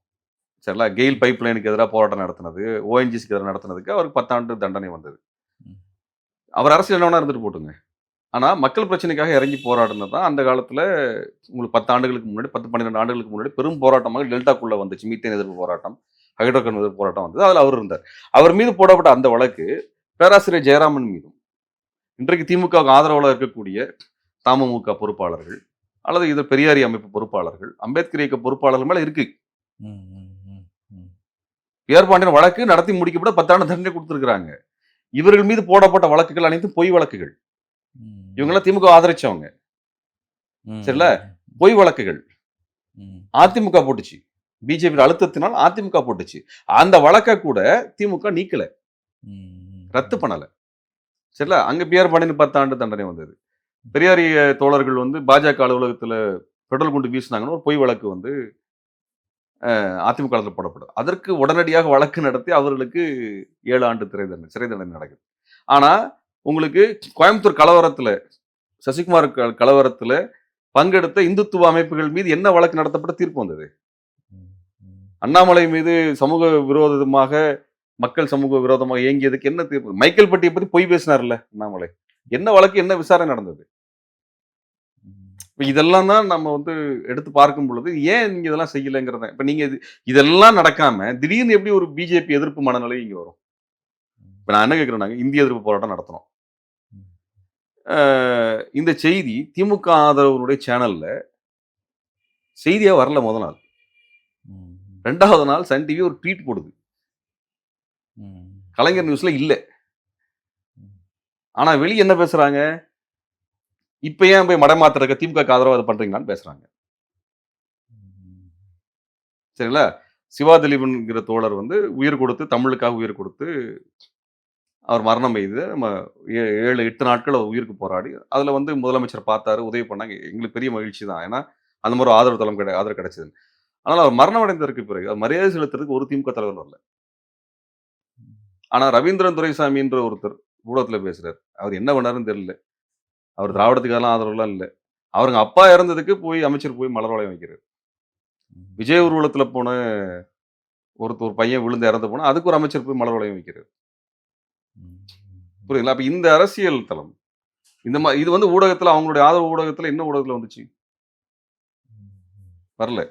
சரிங்களா? கெயில் பைப் லைனுக்கு எதிரா போராட்டம் நடத்துனது, ஓஎன்ஜிசிக்கு எதிரா நடத்துனதுக்கு அவருக்கு 10 ஆண்டு தண்டனை வந்தது. ம். அவர் அரசியல் என்ன வேணா இருந்துட்டு போட்டுங்க. ஆனா மக்கள் பிரச்சனைக்காக இறங்கி போராடினது தான் அந்த காலத்துல உங்களுக்கு 10 ஆண்டுகளுக்கு முன்னாடி 10, 12 ஆண்டுகளுக்கு முன்னாடி பெரும் போராட்டமாக டெல்டாக்குள்ள வந்துச்சு. மீத்தேன் எதிர்ப்பு போராட்டம், ஹைட்ரோ கார்பன் எதிர்ப்பு போராட்டம் வந்தது. அதுல அவர் இருந்தார். அவர் மீது போடப்பட்ட அந்த வழக்கு பேராசிரியர் ஜெயராமன் மீதும், இன்றைக்கு திமுகவுக்கு ஆதரவாளர் இருக்கக்கூடிய தமுமுக பொறுப்பாளர்கள் அல்லது இது பெரியாரி அமைப்பு பொறுப்பாளர்கள், அம்பேத்கர் இயக்க பொறுப்பாளர்கள் மேல இருக்கு. ம், ம், ம், ம், பிஆர் பாண்டியன் வழக்கு நடத்தி முடிக்கப்பட 10 ஆண்டு தண்டனை கொடுத்திருக்காங்க. இவர்கள் மீது போடப்பட்ட வழக்குகள் அனைத்தும் பொய் வழக்குகள். ம், இவங்கெல்லாம் திமுக ஆதரிச்சவங்க. சரில? ம், பொய் வழக்குகள். ம், அதிமுக போட்டுச்சு. பிஜேபி அழுத்தத்தினால் அதிமுக போட்டுச்சு. அந்த வழக்க கூட திமுக நீக்கல. ம், ரத்து பண்ணல. சரில? அங்க பிஆர் பாண்டியனுக்கு 10 ஆண்டு தண்டனை வந்தது. பெரியாரிய தோழர்கள் வந்து பாஜக அலுவலகத்துல பெட்ரோல் குண்டு வீசினாங்கன்னு ஒரு பொய் வழக்கு வந்து அதிமுக காலத்துல போடப்படுது. அதற்கு உடனடியாக வழக்கு நடத்தி அவர்களுக்கு 7 ஆண்டு சிறை தண்டனை நடக்குது. ஆனா, உங்களுக்கு கோயம்புத்தூர் கலவரத்துல சசிகுமார் கலவரத்துல பங்கெடுத்த இந்துத்துவ அமைப்புகள் மீது என்ன வழக்கு நடத்தப்பட்டு தீர்ப்பு வந்தது? ம், ம். அண்ணாமலை மீது சமூக விரோதமாக மக்கள் சமூக விரோதமாக இயங்கியதுக்கு என்ன தீர்ப்பு? மைக்கேல் பட்டியை பத்தி பொய் பேசினார்ல அண்ணாமலை. என்ன வழக்கு, என்ன விசாரணை நடந்தது? இப்ப இதெல்லாம் தான் நம்ம வந்து எடுத்து பார்க்கும் பொழுது, ஏன் நீங்க இதெல்லாம் செய்யலங்கிறத இப்ப நீங்க இதெல்லாம் நடக்காம திடீர்னு எப்படி ஒரு பிஜேபி எதிர்ப்பு மனநிலை இங்க வரும்? இப்ப நான் என்ன கேட்கிறேன்னாங்க, இந்திய எதிர்ப்பு போராட்டம் நடத்துனோம். அ இந்த செய்தி திமுக ஆதரவுடைய சேனல்ல செய்தியா வரல மொத நாள். 2வது நாள் சன் டிவி ஒரு ட்வீட் போடுது. கலைஞர் நியூஸ்ல இல்ல. ஆனா வெளிய என்ன பேசுறாங்க? இப்ப ஏன் போய் மடமாத்துறதுக்கு திமுகக்கு ஆதரவா இத பண்றீங்களான்னு பேசுறாங்க. சரிங்களா? சிவா திலீபன்ங்கிற தோழர் வந்து உயிர் கொடுத்து, தமிழுக்காக உயிர் கொடுத்து, அவர் மரணம் எய்து நம்ம 7, 8 நாட்கள் அவர் உயிருக்கு போராடி, அதுல வந்து முதலமைச்சர் பார்த்தாரு, உதவி பண்ணாங்க. எங்களுக்கு பெரிய மகிழ்ச்சி தான். ஏன்னா, அந்த மாரி ஒரு ஆதரவு கிடைச்சது. ஆனால் அவர் மரணம் அடைந்ததற்கு பிறகு, அவர் மரியாதை செலுத்துறதுக்கு ஒரு திமுக தலைவர் வரல. ஆனா ரவீந்திரன் துரைசாமின்ற ஒருத்தர் ஊடகத்துல பேசுறாரு. அவர் என்ன பண்ணாருன்னு தெரியல. அவர் திராவிடத்துக்கெல்லாம் ஆதரவுலாம் இல்ல. அவருங்க அப்பா இறந்ததுக்கு போய் அமைச்சர் போய் மலர் வளையம் வைக்கிறாரு. விஜய் ஊர்வலத்துல போன ஒரு பையன் விழுந்து இறந்து போனா, அதுக்கு ஒரு அமைச்சர் போய் மலர் வளையம் வைக்கிறாரு. புரியுதுங்களா? அப்ப இந்த அரசியல் தளம், இது வந்து ஊடகத்துல அவங்களுடைய ஆதரவு ஊடகத்துல என்ன ஊடகத்துல வந்துச்சு? வரல.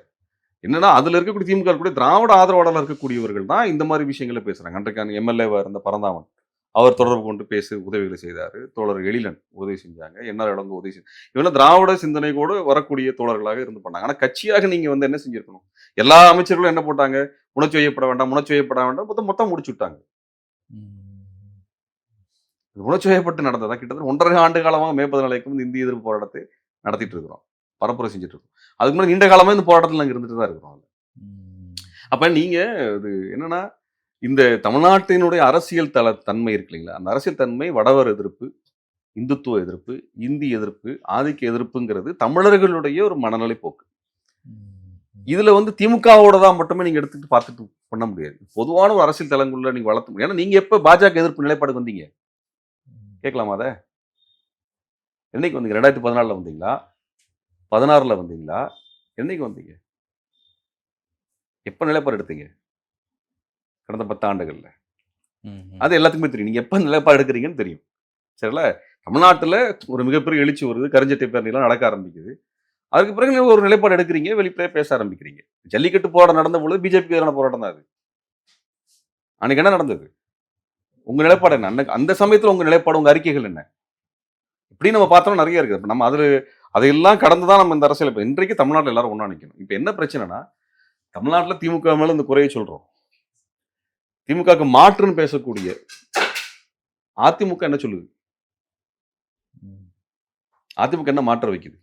என்னன்னா, அதுல இருக்கக்கூடிய திமுக இருக்கக்கூடிய திராவிட ஆதரவாளர்களா இருக்கக்கூடியவர்கள் தான் இந்த மாரி விஷயங்கள பேசுறாங்க. அன்றைக்கான எம்எல்ஏவா இருந்த பரந்தாமன். அவர் தொடர்பு கொண்டு பேசி உதவிகளை செய்தாரு. தோழர் எழிலன் உதவி செஞ்சாங்க. என்ஆர் இளங்கோ உதவி இவங்கலாம் திராவிட சிந்தனையோடு வரக்கூடிய தோழர்களாக இருந்து பண்ணாங்க. ஆனா கட்சியாக நீங்க வந்து என்ன செஞ்சிருக்கணும்? எல்லா அமைச்சர்களும் என்ன போட்டாங்க? உணர்ச்சி வயப்பட வேண்டாம், உணர்ச்சி வயப்பட வேண்டாம். மொத்தம் முடிச்சு விட்டாங்க. உணர்ச்சி வயப்பட்டு நடந்ததா கிட்டத்தட்ட 1½ ஆண்டு காலமாக மே 14க்கு வந்து இந்திய எதிர்ப்பு போராட்டத்தை நடத்திட்டு இருக்கிறோம். பரப்புரை செஞ்சுட்டு இருக்கோம். அதுக்கு முன்னாடி நீண்ட காலமா இந்த போராட்டத்துல நாங்க இருந்துட்டு தான் இருக்கிறோம். அப்ப நீங்க அது என்னன்னா, இந்த தமிழ்நாட்டினுடைய அரசியல் தன்மை இருக்கு இல்லைங்களா? அந்த அரசியல் தன்மை வடவர் எதிர்ப்பு, இந்துத்துவ எதிர்ப்பு, இந்தி எதிர்ப்பு, ஆதிக்க எதிர்ப்புங்கிறது தமிழர்களுடைய ஒரு மனநிலை போக்கு. இதுல வந்து திமுகவோட தான் மட்டுமே நீங்க எடுத்துட்டு பார்த்துட்டு பண்ண முடியாது. பொதுவான ஒரு அரசியல் தளங்குள்ள நீங்க வளர்த்த முடியும். ஏன்னா நீங்க எப்ப பாஜக எதிர்ப்பு நிலைப்பாடுக்கு வந்தீங்க? கேட்கலாமா அத? என்னைக்கு வந்தீங்க? 2014ல வந்தீங்களா? 16ல வந்தீங்களா? என்னைக்கு வந்தீங்க? எப்ப நிலைப்பாடு எடுத்தீங்க? கடந்த 10 ஆண்டுகள்ல. அது எல்லாத்துக்குமே தெரியும். நீங்க எப்ப நிலைப்பாடு எடுக்கிறீங்கன்னு தெரியும். சரிங்களா? தமிழ்நாட்டுல ஒரு மிகப்பெரிய எழுச்சி வருது. கருஞ்சட்டை பேரணிலாம் நடக்க ஆரம்பிக்குது. அதுக்கு பிறகு நீங்க ஒரு நிலைப்பாடு எடுக்கிறீங்க. வெளிப்படையா பேச ஆரம்பிக்கிறீங்க. ஜல்லிக்கட்டு போராட்டம் நடந்த பொழுது பிஜேபிக்கு எதிரான போராட்டம் தான் அது. அன்னைக்கு என்ன நடந்தது? உங்க நிலைப்பாடு என்ன? அந்த சமயத்துல உங்க நிலைப்பாடு, உங்க அறிக்கைகள் என்ன? இப்படி நம்ம பார்த்தோம்னா நெறைய இருக்கு. இப்ப நம்ம அதையெல்லாம் கடந்து தான் நம்ம இந்த அரசியல் இன்றைக்கு தமிழ்நாட்டுல எல்லாரும் ஒண்ணா நிக்கணும். இப்ப என்ன பிரச்சனைனா, தமிழ்நாட்டுல திமுக மேல இந்த குறைய சொல்றோம். திமுகவுக்கு மாற்றுன்னு பேசக்கூடிய அதிமுக என்ன சொல்லுது? அதிமுக என்ன மாற்ற வைக்குது?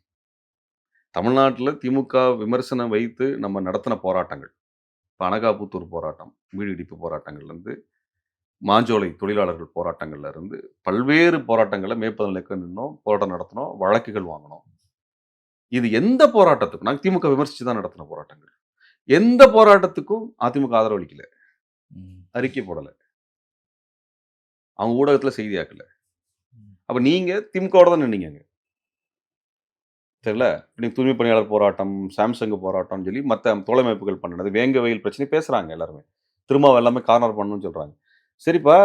தமிழ்நாட்டுல திமுக விமர்சனம் வைத்து நம்ம நடத்தின போராட்டங்கள். இப்ப அனகாபுத்தூர் போராட்டம், வீடு இடிப்பு போராட்டங்கள்லேருந்து, மாஞ்சோலை தொழிலாளர்கள் போராட்டங்கள்ல இருந்து பல்வேறு போராட்டங்கள்ல மே 14க்கு நின்னோம், போராட்டம் நடத்தினோம், வழக்குகள் வாங்கினோம். இது எந்த போராட்டத்துக்கும் நாங்க திமுக விமர்சிச்சு தான் நடத்தின போராட்டங்கள். எந்த போராட்டத்துக்கும் அதிமுக ஆதரவு அளிக்கல. அறிக்கை போடல. அவங்க ஊடகத்துல செய்தியாக்கல. அப்ப நீங்க திமுகவோட தான் நின்னீங்க அங்க. சரில? நீங்க தூய்மை பணியாளர் போராட்டம், சாம்சங் போராட்டம்னு சொல்லி மத்த தோழமைப்புகள் பண்ணுனது, வேங்க வயல் பிரச்சனை பேசுறாங்க எல்லாருமே. திருமாவ எல்லாமே கார்னர் பண்ணணும்னு சொல்றாங்க. சரிப்பா,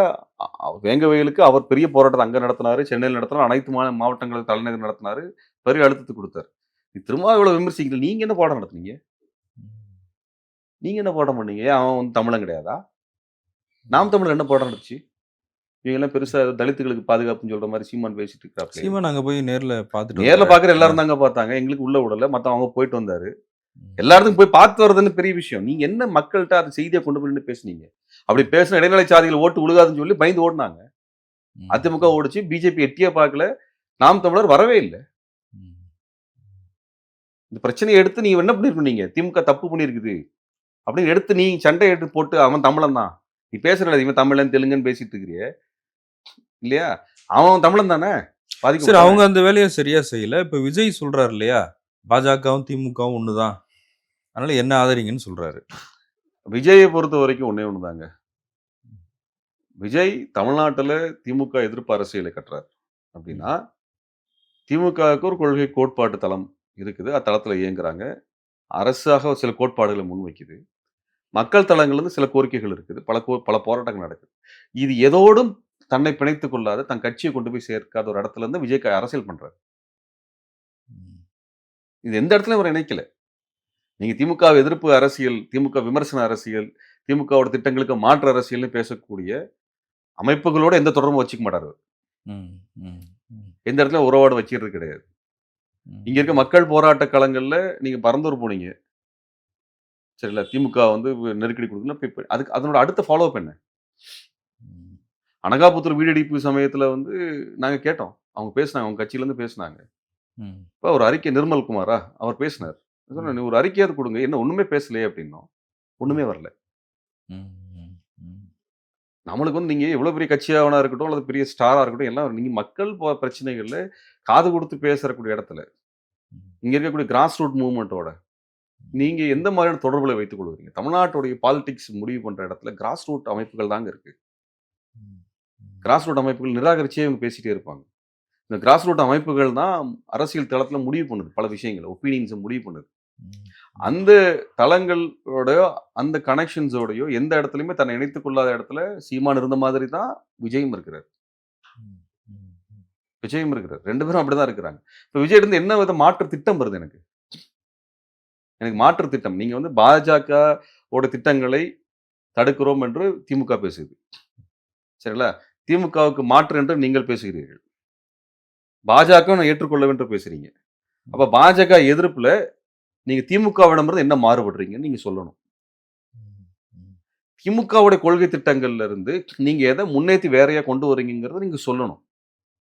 வேங்க வயலுக்கு அவர் பெரிய போராட்டத்த அங்க நடத்தினாரு, சென்னையில நடத்தினாரு, அனைத்து மாவட்டங்கள் தலைநகர் நடத்தினாரு, பெரிய அழுத்தத்த குடுத்தாரு. நீ திருமாவளவன் விமர்சிக்கிறீங்க. நீங்க என்ன போராட்டம் நடத்துனீங்க? நீங்க என்ன போராட்டம் பண்ணீங்க? ஏன் அவன் வந்து தமிழன் கிடையாதா? நாம் தமிழர் என்ன போராட்டம் நடந்துச்சு? இவங்கலாம் பெருசா தலித்துகளுக்கு பாதுகாப்புன்னு சொல்ற மாரி சீமான் பேசிட்டு இருக்கிறாப்டி. சீமான் அங்க போய் நேர்ல பார்த்துட்டு நேர்ல வந்தாரா? பார்க்குற ஆ. எல்லாரும் தாங்க பார்த்தாங்க. எங்களுக்கு உள்ள விடல. மத்தவங்க அவங்க போயிட்டு வந்தாரு. ம். எல்லா இடத்துக்கும் போய் பார்த்து வர்றதுன்னு பெரிய விஷயம். நீங்க என்ன மக்கள்ட்ட அந்த செய்திய கொண்டு போய் நின்னு பேசுனீங்க? அப்படி பேசின இடைநிலை சாதிகள் ஓட்டு விழுகாதுன்னு சொல்லி பயந்து ஓடுனாங்க. ம். அதிமுக ஓடுச்சு. பிஜேபி எட்டியே பார்க்கல. நாம் தமிழர் வரவே இல்ல. ம். இந்த பிரச்சனைய எடுத்து நீங்க என்ன பண்ணியிருக்கணும் நீங்க? திமுக தப்பு பண்ணியிருக்குது. அப்படின்னு எடுத்து நீ சண்டை எடுத்து போட்டு அவன் தமிழன் தான். நீ பேசுறல இவன் தமிழன், தெலுங்குன்னு பேசிட்டு இருக்கிறியே. இல்லையா? அவன் தமிழன் தானே? சரி, பாதிக்கப்பட்டவன். அவங்க அந்த வேலைய சரியா செய்யல. இப்ப விஜய் சொல்றாரு இல்லையா? பாஜகவும், திமுகவும் ஒண்ணுதான். அதனால என்ன ஆதரிங்கன்னு சொல்றாரு. விஜய பொறுத்தவரைக்கும் ஒண்ணே ஒண்ணு தாங்க. விஜய் தமிழ்நாட்டுல திமுக எதிர்ப்பு அரசியலை கட்டுறாரு. அப்படின்னா, திமுகவுக்கு ஒரு கொள்கை கோட்பாட்டு தளம் இருக்குது. அத்தளத்துல இயங்குறாங்க. அரசாக சில கோட்பாடுகள முன்வைக்குது. மக்கள் தளங்கள்ல சில கோரிக்கைகள் இருக்குது. பல போராட்டங்கள் நடக்குது. இது எதோடும் தன்னை பிணைத்துக் கொள்ளாத, தன் கட்சிய கொண்டு போய் சேர்க்காத ஒரு இடத்துல இருந்து விஜய் அரசியல் பண்றாரு. ம். இது எந்த இடத்துலயும் அவர இணைக்கல. நீங்க திமுக எதிர்ப்பு அரசியல், திமுக விமர்சன அரசியல், திமுகவோட திட்டங்களுக்கு மாற்று அரசியல்னு பேசக்கூடிய அமைப்புகளோட எந்த தொடர்பும் வச்சுக்க மாட்டாரு அவரு. ம். ம். ம். எந்த இடத்துலயும் உறவோட வச்சுக்கிறது கிடையாது. இங்க இருக்க ம். மக்கள் போராட்ட களங்கள்ல நீங்க பரந்தூர் போனீங்க. சரிங்களா? திமுக வந்து நெருக்கடி குடுக்குதுன்னா, அதுக்கு அதனோட அடுத்த ஃபாலோ அப் என்ன? ம். அனகாபுத்தூர் வீடிடிப்பு சமயத்துல வந்து நாங்க கேட்டோம். அவங்க பேசுனாங்க. அவங்க கட்சியிலருந்து பேசுனாங்க. ம். இப்ப ஒரு அறிக்கை நிர்மல் குமாரா? அவர் பேசினாரு. நான் சொன்னேன், ம். "நீ ஒரு அறிக்கையாவது குடுங்க. என்ன ஒண்ணுமே பேசலையே" அப்படின்னோம். ம். ஒண்ணுமே வரல. ம். ம். ம். நம்மளுக்கு வந்து நீங்க எவ்வளவு பெரிய கட்சியாவனா இருக்கட்டும், அல்லது பெரிய ஸ்டாரா இருக்கட்டும், எல்லாம் நீங்க மக்கள் பிரச்சனைகள்ல காது குடுத்து பேசக்கூடிய இடத்துல, ம். இங்க இருக்கக்கூடிய கிராஸ் ரூட் மூவ்மென்ட்டோட நீங்க எந்த மாதிரியான தொடர்புகளை வைத்துக் கொள்கிறீங்க? தமிழ்நாட்டுடைய பாலிடிக்ஸ் முடிவு பண்ற இடத்துல கிராஸ் ரூட் அமைப்புகள் தாங்க இருக்கு. ம். ம். கிராஸ் ரூட் அமைப்புகள் நிராகரிச்சே இவங்க பேசிட்டே இருப்பாங்க. இந்த கிராஸ் ரூட் அமைப்புகள் தான் அரசியல் தளத்துல முடிவு பண்ணுது பல விஷயங்கள. ஒப்பீனியன்ஸ முடிவு பண்ணுது. ம். அந்த தளங்களோடயோ, அந்த கனெக்ஷன்ஸோடயோ எந்த இடத்துலயுமே தன்னை இணைத்துக் கொள்ளாத இடத்துல சீமான் இருந்த மாதிரி தான் விஜயும் இருக்கிறார். ம். ம். ம். விஜயும் இருக்கிறார். 2 பேரும் அப்படிதான் இருக்கிறாங்க. இப்ப விஜய் இருந்து என்ன வித மாற்று திட்டம் வருது எனக்கு? எனக்கு மாற்று திட்டம். நீங்க வந்து பாஜக ஓட திட்டங்களை தடுக்கிறோம் என்று திமுக பேசுது. சரிங்களா? திமுகவுக்கு மாற்று என்று நீங்கள் பேசுகிறீர்கள். பாஜக நான் ஏற்றுக்கொள்ள என்று பேசுறீங்க. அப்ப பாஜக எதிர்ப்புல நீங்க திமுகவிடமிருந்து என்ன மாறுபடுறீங்கன்னு நீங்க சொல்லணும். ம். ம். திமுகவுடைய கொள்கை திட்டங்கள்ல இருந்து நீங்க எத முன்னேத்தி வேறையா கொண்டு வரீங்கங்கிறத நீங்க சொல்லணும்.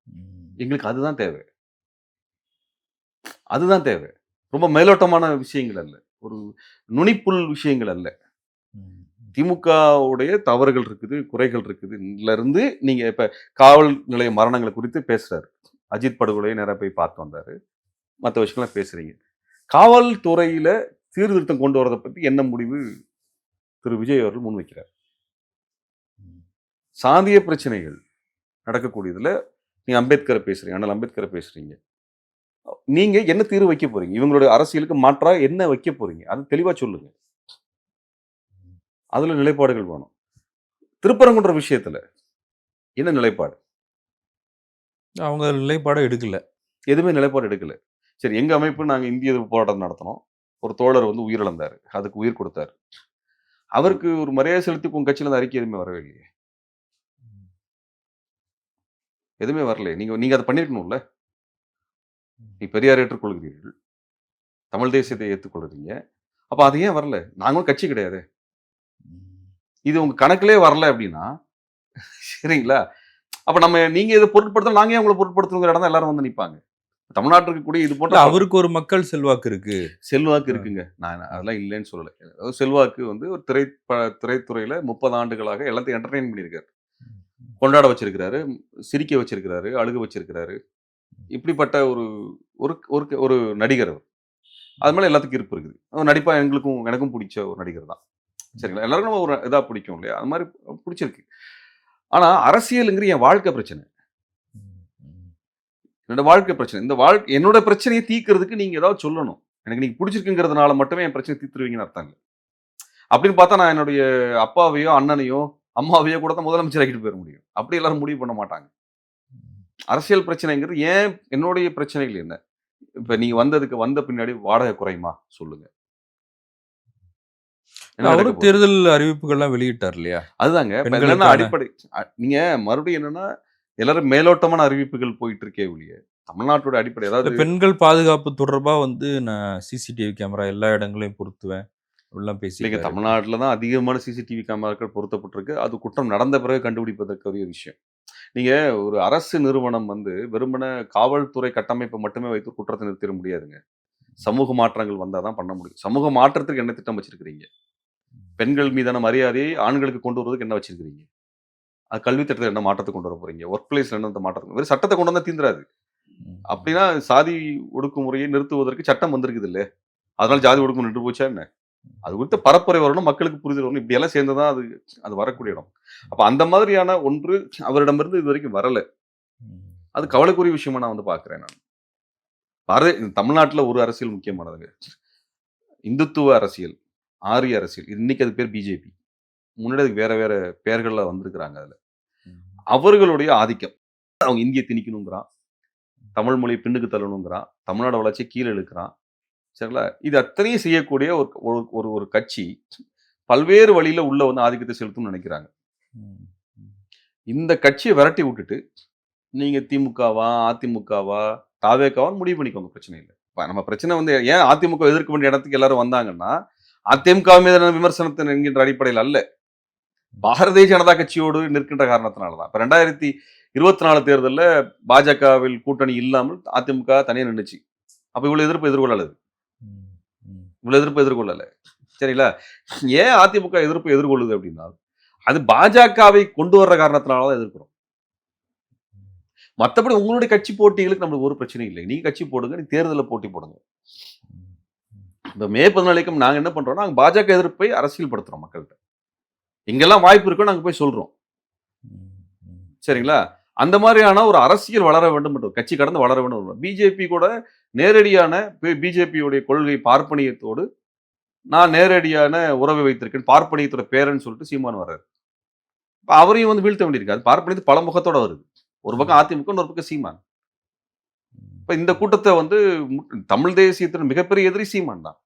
ம். எங்களுக்கு அதுதான் தேவை. அதுதான் தேவை. ரொம்ப மேலோட்டமான விஷயங்கள் அல்ல. ஒரு நுனிப்புல் விஷயங்கள் அல்ல. ம். திமுகவுடைய தவறுகள் இருக்குது, குறைகள் இருக்குதுல இருந்து நீங்க இப்ப காவல் நிலைய மரணங்கள குறித்து பேசுறாரு. அஜித் படுகொலைய நேரா போய் பார்த்து வந்தாரு. மத்த விஷயங்கள்லாம் பேசுறீங்க. காவல்துறையில சீர்திருத்தம் கொண்டு வரத பத்தி என்ன முடிவு திரு விஜய் அவர்கள் முன்வைக்கிறார்? ம். சாதிய பிரச்சனைகள் நடக்கக்கூடியதுல நீங்க அம்பேத்கர பேசுறீங்க. அண்ணல் அம்பேத்கர பேசுறீங்க. நீங்க என்ன தீர்வு வைக்க போறீங்க? இவங்களுடைய அரசியலுக்கு மாற்றா என்ன வைக்க போறீங்க? அத தெளிவா சொல்லுங்க. அதுல நிலைப்பாடுகள் வேணும். திருப்பரங்குன்ற விஷயத்துல என்ன நிலைப்பாடு? அவங்க நிலைப்பாட எடுக்கல. எதுவுமே நிலைப்பாடு எடுக்கல. சரி எங்க அமைப்பு நாங்க இந்திய எதிர்ப்பு போராட்டம் நடத்தினோம். ஒரு தோழர் வந்து உயிரிழந்தாரு. அதுக்கு உயிர் கொடுத்தாரு. அவருக்கு ஒரு மரியாதை செலுத்தி உங்க கட்சியில இருந்து அறிக்கை எதுவுமே வரவே இல்லையே. ம். எதுவுமே வரலையே. நீங்க நீங்க அத பண்ணியிருக்கணும்ல. ம். நீ பெரியாரை ஏற்றுக்கொள்கிறீர்கள். தமிழ் தேசியத்தை ஏத்துக்கொள்றீங்க. அப்ப அது ஏன் வரல? நாங்களும் கட்சி கிடையாதே. ம். இது உங்க கணக்கிலே வரல அப்டின்னா, சரிங்களா? அப்ப நீங்க இத பொருட்படுத்தல, நாங்க ஏன் உங்கள பொருட்படுத்தணுங்கிற இடம் தான் எல்லாரும் வந்து நிப்பாங்க. தமிழ்நாட்டில இருக்கக்கூடிய இது போன்ற இல்ல, அவருக்கு ஒரு மக்கள் செல்வாக்கு இருக்கு. செல்வாக்கு அ. இருக்குங்க. நான் அ. அதெல்லாம் இல்லைன்னு சொல்லல. அதாவது செல்வாக்கு வந்து ஒரு திரைத்துறையில 30 ஆண்டுகளாக எல்லாத்தையும் என்டர்டெயின் பண்ணியிருக்காரு. ம். கொண்டாட வச்சிருக்கிறாரு, சிரிக்க வச்சிருக்கிறாரு, அழுக வச்சிருக்கிறாரு. இப்படிப்பட்ட ஒரு ஒரு ஒரு ஒரு நடிகர் அவர். அது மேல எல்லாத்துக்கும் ஈர்ப்பு இருக்குது. அவர் நடிப்பா எனக்கும் புடிச்ச ஒரு நடிகர் தான். ம். சரிங்களா? எல்லாருக்கும் ஒரு இதா பிடிக்கும் இல்லையா? அது மாரி புடிச்சிருக்கு. ஆனா அரசியல்ங்கிற என் வாழ்க்கை பிரச்சனை. ம். ம். என்னோட வாழ்க்கை பிரச்சனை. இந்த என்னோட பிரச்சனைய தீர்க்கிறதுக்கு நீங்க ஏதாவது சொல்லணும். எனக்கு நீங்க புடிச்சிருக்குங்கிறதுனால மட்டுமே என் பிரச்சனைய தீர்த்துருவீங்கன்னு அர்த்தம் இல்ல. அப்படின்னு பார்த்தா நான் என்னுடைய அப்பாவையோ, அண்ணனையோ அம்மாவையோ கூட தான் முதலமைச்சர் ஆக்கிட்டு போயிட முடியும். அப்படி எல்லாரும் முடிவு பண்ண மாட்டாங்க. அரசியல் பிரச்சனைங்கிறது ஏன் என்னுடைய பிரச்சனைகள் என்ன? இப்ப நீங்க வந்த பின்னாடி வாடகை குறையுமா? சொல்லுங்க. என்ன நடக்க அவரும் போகுது? தேர்தல் அறிவிப்புகள்லாம் வெளியிட்டார் இல்லையா? அதுதாங்க. இப்ப என்னன்னா பெண்களுக்கான அடிப்படை நீங்க மறுபடியும் என்னன்னா, எல்லாரும் மேலோட்டமான அறிவிப்புகள் போயிட்டு இருக்கே ஒழிய, தமிழ்நாட்டோட அடிப்படை இல்ல அதாவது பெண்கள் பாதுகாப்பு தொடர்பா வந்து நான் சிசிடிவி கேமரா எல்லா இடங்களையும் பொருத்துவேன். அப்படிலாம் இல்லைங்க பேசியிருக்காரு. தமிழ்நாட்டுல தான் அதிகமான சிசிடிவி கேமராக்கள் பொருத்தப்பட்டிருக்கு. அது குற்றம் நடந்த பிறகு கண்டுபிடிப்பதற்குரிய விஷயம். நீங்க ஒரு அரசு நிறுவனம் வந்து வெறுமனே காவல்துறை கட்டமைப்பை மட்டுமே வைத்து குற்றத்தை நிறுத்திட முடியாதுங்க. சமூக மாற்றங்கள் வந்தா தான் பண்ண முடியும். சமூக மாற்றத்துக்கு என்ன திட்டம் வச்சிருக்கிறீங்க? பெண்கள் மீதான மரியாதையை ஆண்களுக்கு கொண்டு வருவதற்கு என்ன வச்சிருக்கிறீங்க? அது கல்வி திட்டத்துல என்ன மாற்றத்த கொண்டு வர போறீங்க? ஒர்க் பிளேஸ்ல என்ன மாற்றத்த வெறும் சட்டத்த கொண்டு வந்தா தீந்துராது. ம். அப்படின்னா சாதி ஒடுக்குமுறையை நிறுத்துவதற்கு சட்டம் வந்திருக்குதுல்ல. அதனால ஜாதி ஒடுக்குமுறை நின்று போச்சா என்ன? அது குறித்து பரப்புரை வரணும், மக்களுக்கு புரிதல் வரணும். இப்படியெல்லாம் சேர்ந்து தான் அது அது வரக்கூடிய இடம். அப்ப அந்த மாதிரியான ஒன்று அவரிடமிருந்து இதுவரைக்கும் வரல. ம். அது கவலைக்குரிய விஷயமா நான் வந்து பார்க்கிறேன் நான். தமிழ்நாட்டுல ஒரு அரசியல் முக்கியமானதுங்க. இந்துத்துவ அரசியல், ஆரிய அரசியல். இன்னைக்கு அது பேர் பிஜேபி. முன்னாடி அதுக்கு வேற வேற பெயர்கள்ல வந்திருக்கிறாங்க அதுல. ம். அவர்களுடைய ஆதிக்கம். அவங்க இந்திய திணிக்கணுங்கிறான். தமிழ் மொழிய பின்னுக்கு தள்ளணுங்கிறான். தமிழ்நாடு வளர்ச்சிய கீழ இழுக்கிறான். சரிங்களா? இது அத்தனையும் செய்யக்கூடிய ஒரு ஒரு ஒரு ஒரு கட்சி, பல்வேறு வழியில உள்ள வந்து ஆதிக்கத்தை செலுத்தும்னு நினைக்கிறாங்க. ம். ம். இந்த கட்சிய விரட்டி விட்டுட்டு, நீங்க திமுகவா, அதிமுகவா, தாவேகாவான்னு முடிவு பண்ணிக்கோங்க பிரச்சனை இல்ல. இப்ப நம்ம பிரச்சனை வந்து ஏன் அதிமுக எதிர்க்க வேண்டிய இடத்துக்கு எல்லாரும் வந்தாங்கன்னா, அதிமுக மீதான விமர்சனத்தின் என்கின்ற அடிப்படையில் அல்ல. பாரதிய ஜனதா கட்சியோடு நிற்கின்ற காரணத்தினால தான். இப்ப 2024 தேர்தல்ல பாஜகவில் கூட்டணி இல்லாமல் அதிமுக தனியா நின்னுச்சு. அப்ப இவ்வளவு எதிர்ப்பு எதிர்கொள்ளல அது. ம். ம். இவ்வளவு எதிர்ப்பு எதிர்கொள்ளல. சரிங்களா? ஏன் அதிமுக எதிர்ப்பு எதிர்கொள்ளுது அப்படின்னா, அது பாஜகவை கொண்டு வர்ற காரணத்தினால தான் எதிர்க்கிறோம். மத்தபடி உங்களுடைய கட்சி போட்டிகளுக்கு நம்மளுக்கு ஒரு பிரச்சனையும் இல்லை. நீங்க கட்சி போடுங்க. நீங்க தேர்தல்ல போட்டி போடுங்க. இப்ப மே 14 இயக்கம் நாங்க என்ன பண்றோம்னா, நாங்க பாஜக எதிர்ப்பை அரசியல் படுத்துறோம் மக்கள்ட்ட. எங்கெல்லாம் வாய்ப்பு இருக்கோ நாங்க போய் சொல்றோம். ம். ம். சரிங்களா? அந்த மாதிரியான ஒரு அரசியல் வளர வேண்டும் என்ற கட்சி கடந்து வளர வேண்டும். பிஜேபி கூட நேரடியான பிஜேபியுடைய கொள்கை பார்ப்பனியத்தோடு நான் நேரடியான உறவை வைத்திருக்கேன். பார்ப்பனியத்தோட பேரன்னு சொல்லிட்டு சீமான் வர்றாரு. இப்ப அவரையும் வந்து வீழ்த்த வேண்டியிருக்கு. அது பார்ப்பனியத்து பல முகத்தோட வருது. ஒரு பக்கம் அதிமுக, இன்னொரு பக்கம் சீமான். இப்ப இந்த கூட்டத்த வந்து தமிழ் தேசியத்தின் மிகப்பெரிய எதிரி சீமான் தான்.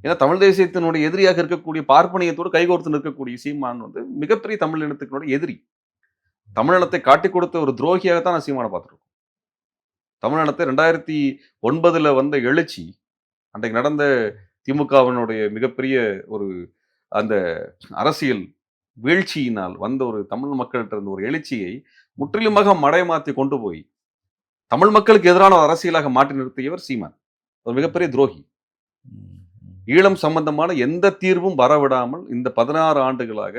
ஏன்னா தமிழ் தேசியத்தினுடைய எதிரியாக இருக்கக்கூடிய பார்ப்பனியத்தோடு கைகோர்த்து நிற்கக்கூடிய சீமான் வந்து மிகப்பெரிய தமிழ் இனத்துக்கினுடைய எதிரி. தமிழினத்தை காட்டிக் கொடுத்த ஒரு துரோகியாக தான் நான் சீமான பார்த்துருக்கோம். தமிழினத்தை 2009ல வந்த எழுச்சி, அன்றைக்கு நடந்த திமுகவினுடைய மிகப்பெரிய ஒரு அந்த அரசியல் வீழ்ச்சியினால் வந்த ஒரு தமிழ் மக்கள்கிட்ட இருந்த ஒரு எழுச்சியை முற்றிலுமாக மடைமாத்தி கொண்டு போய் தமிழ் மக்களுக்கு எதிரான ஒரு அரசியலாக மாற்றி நிறுத்தியவர் சீமான். ஒரு மிகப்பெரிய துரோகி. ம். ஈழம் சம்பந்தமான எந்த தீர்வும் வரவிடாமல் இந்த 16 ஆண்டுகளாக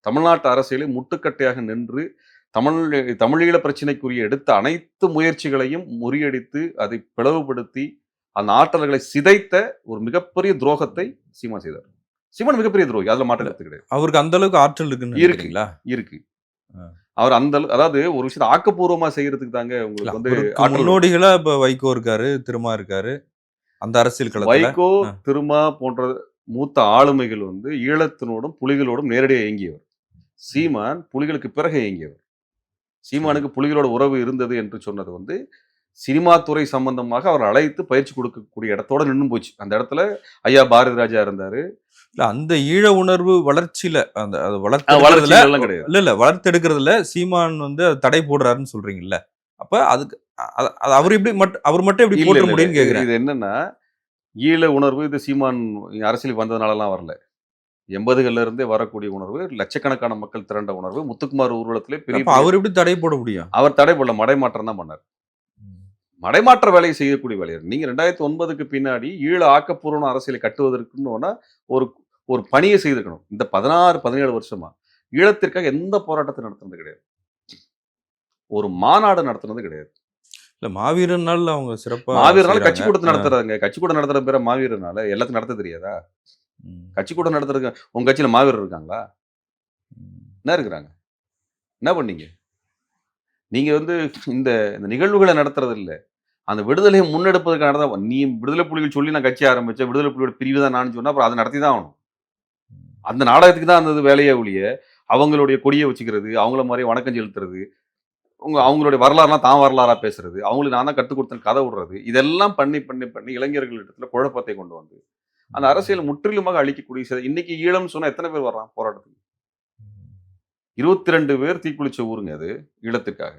தமிழ்நாட்டு அரசியலை முட்டுக்கட்டையாக நின்று தமிழ் தமிழீழ பிரச்சனைக்குரிய எடுத்த அனைத்து முயற்சிகளையும் முறியடித்து அதை பிளவுபடுத்தி அந்த ஆற்றல்களை சிதைத்த ஒரு மிகப்பெரிய துரோகத்தை சீமான் செய்தார். சீமான் மிகப்பெரிய துரோகி. அதுல மாற்று இல்ல. கருத்து கிடையாது. அவருக்கு அந்த அளவுக்கு ஆற்றல் இருக்குன்னு இருக்கு நினைக்கிறீங்களா? இருக்கு. ஆ. அவர் அந்த அதாவது ஒரு விஷயத்தை ஆக்கப்பூர்வமா செய்யறதுக்கு தாங்க இல்ல உங்களுக்கு வந்து அவருக்கு ஆற்றல் வேணும். முன்னோடிகளா இப்ப வைகோ இருக்காரு, திருமா இருக்காரு. அந்த அரசியல் களத்துல. வைகோ, அ. திருமா போன்ற மூத்த ஆளுமைகள் வந்து ஈழத்தினோடும் புலிகளோடும் நேரடியா இயங்கியவர். சீமான் புலிகளுக்கு பிறகு இயங்கியவர். சரி. சீமானுக்கு புலிகளோட உறவு இருந்தது என்று சொன்னது வந்து சினிமா துறை சம்பந்தமாக அவர் அழைத்து பயிற்சி கொடுக்கக்கூடிய இடத்தோட நின்னு போச்சு. அந்த இடத்துல ஐயா பாரதி ராஜா இருந்தாரு. இல்ல அந்த ஈழ உணர்வு வளர்ச்சியில அந்த அது வளர்த்தெடுக்கிறதுல வளர்ச்சிகள் எல்லாம் கிடையாது. இல்ல வளர்த்தெடுக்கிறதுல சீமான் வந்து அது தடை போடுறாருன்னு சொல்றீங்கல்ல. அப்ப அதுக்கு அது அவர் எப்படி அவர் மட்டும் எப்படி இல்ல, போட்டுற இல்ல, இல்ல. முடியும்னு கேட்கிறேன். இது என்னன்னா, ஈழ உணர்வு இது சீமான் அரசியலுக்கு வந்ததுனாலலாம் வரல. 80கள்ல இருந்தே வரக்கூடிய உணர்வு, லட்சக்கணக்கான மக்கள் திரண்ட உணர்வு. முத்துக்குமார் ஊர்வலத்திலே பெரிய அப்ப பெரிய அவர் எப்படி தடை போட முடியும்? அவர் தடை போடல. மடைமாற்றம் தான் பண்ணாரு. ம். மடைமாற்ற வேலையை செய்யக்கூடிய வேலையர். நீங்க 2009க்கு பின்னாடி ஈழ ஆக்கப்பூர்வமான அரசியலை கட்டுவதற்குன்னு ஒரு ஒரு பணியை செய்திருக்கணும். இந்த 16, 17 வருஷமா ஈழத்திற்காக எந்த போராட்டத்தை நடத்துனது கிடையாது. ஒரு மாநாடு நடத்துனது கிடையாது. இல்ல மாவீரன் நாள்ல அவங்க சிறப்பா மாவீரர் நாள் கட்சி செய்றாங்க. கூட்டத்த நடத்துறாங்க. கட்சி கூட்டம் நடத்துற பேர மாவீரர் நாளு. எல்லாத்தையும் நடத்த தெரியாதா? ம். கட்சி கூட்டம் நடத்துறதுக்கு உங்க கட்சியில மாவீரர் இருக்காங்களா? ம். என்ன இருக்கிறாங்க? என்ன பண்ணீங்க? நீங்க வந்து இந்த இந்த நிகழ்வுகள நடத்துறது இல்ல. அந்த விடுதலையை முன்னெடுப்பதற்காக தான் நீ விடுதலை புலிகள் சொல்லி நான் கட்சி ஆரம்பிச்சேன். விடுதலை புலிகளோட பிரிவு தான் நான்னு சொன்னா, அப்புறம் அத நடத்தி தான் ஆகணும். ம். அந்த நாடகத்துக்கு தான் அந்த இது வேலையே ஒழிய, அவங்களுடைய கொடியை வச்சுக்கிறது, அவங்கள மாதிரியே வணக்கம் செலுத்துறது, அவங்களுடைய வரலாறுலாம் தான் வரலாறா பேசுறது, அவங்களுக்கு நான் தான் கற்றுக் கொடுத்தேன் கதை விடுறது, இதெல்லாம் பண்ணி பண்ணி பண்ணி இளைஞர்களிடத்துல குழப்பத்தை கொண்டு வந்து அந்த அரசியலை முற்றிலுமாக அழிக்கக்கூடிய இன்னைக்கு ஈழம்னு சொன்னா எத்தனை பேர் வர்றான் போராட்டத்துக்கு? 22 பேர் தீக்குளிச்ச ஊருங்க அது ஈழத்துக்காக.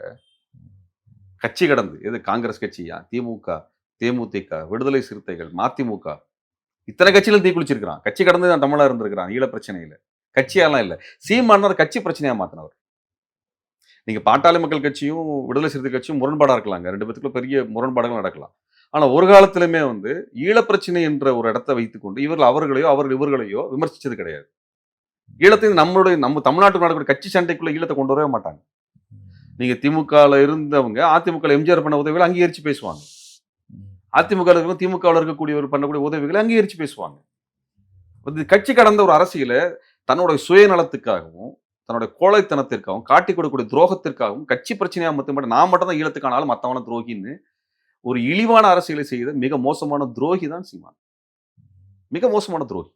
கட்சி கடந்து எது காங்கிரஸ் கட்சியா, திமுக, தேமுதிக, விடுதலை சிறுத்தைகள், மதிமுக இத்தனை கட்சியிலும் தீக்குளிச்சிருக்கிறான். கட்சி கடந்து தான் தமிழா இருந்திருக்கிறான் ஈழ பிரச்சனையில. கட்சியாலாம் இல்ல. சீமான் அதை கட்சி பிரச்சனையா மாத்தினவர். நீங்க பாட்டாளி மக்கள் கட்சியும், விடுதலை சிறுத்தை கட்சியும் முரண்பாடா இருக்கலாங்க. 2 பேத்துக்குள்ள பெரிய முரண்பாடுகள் நடக்கலாம். ஆனா ஒரு காலத்திலுமே வந்து ஈழப் பிரச்சனை என்ற ஒரு இடத்தை வைத்துக்கொண்டு இவர்கள் அவர்களையோ, அவர்கள் இவர்களையோ விமர்சிச்சது கிடையாது. ஈழத்தின் நம்ம தமிழ்நாட்டுக்கு நடக்கக்கூடிய கட்சி சண்டைக்குள்ள ஈழத்தை கொண்டு வரவே மாட்டாங்க. நீங்க திமுகல இருந்தவங்க அதிமுகல எம்ஜிஆர் பண்ண உதவிகளை அங்கீகரிச்சு பேசுவாங்க. அதிமுக இருக்கவங்க திமுகவில் இருக்கக்கூடியவர் பண்ணக்கூடிய உதவிகளை அங்கீகரிச்சு பேசுவாங்க. இது கட்சி கடந்த ஒரு அரசியல தன்னோட சுயநலத்துக்காகவும், தன்னுடைய கோழைத்தனத்திற்காகவும், காட்டிக் கொடுக்கக்கூடிய துரோகத்திற்காகவும் கட்சி பிரச்சனையா மட்டும் நான் மட்டும் தான் ஈழத்துக்கான ஆளு மத்தவன துரோகின்னு ஒரு இழிவான அரசியலை செய்த மிக மோசமான துரோகி தான் சீமான். மிக மோசமான துரோகி.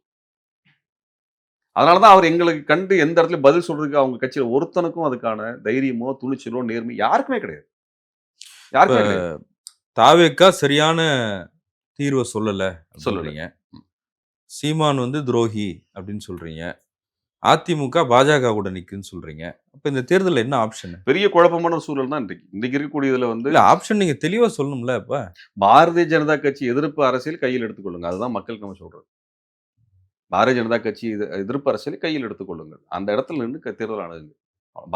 அதனாலதான் அவர் எங்களுக்கு கண்டு எந்த இடத்துல பதில் சொல்றதுக்கு அவங்க கட்சியில ஒருத்தனுக்கும் அதுக்கான தைரியமோ, துணிச்சலோ, நேர்மை யாருக்குமே கிடையாது. யாருக்குமே கிடையாது. தாவேக்கா சரியான தீர்வை சொல்லல சொல்லல. சொல்றீங்க. சீமான் வந்து துரோகி அப்படின்னு சொல்றீங்க. அதிமுக பாஜக கூட நிக்குன்னு சொல்றீங்க. அப்ப இந்த தேர்தல்ல என்ன ஆப்ஷன்? பெரிய குழப்பமான ஒரு சூழல் தான் இன்றைக்கு. இன்றைக்கு இருக்கக்கூடியதுல வந்து இல்ல ஆப்ஷன் நீங்க தெளிவா சொல்லணும்ல அப்ப. பாரதிய ஜனதா கட்சி எதிர்ப்பு அரசியல் கையில் எடுத்துக்கொள்ளுங்க. அதுதான் மக்களுக்கு நம்ம சொல்றது. பாரதிய ஜனதா கட்சி எதிர்ப்பு அரசியலை கையில் எடுத்துக்கொள்ளுங்கள். அந்த இடத்துல நின்று தேர்தல் அணுகுங்க.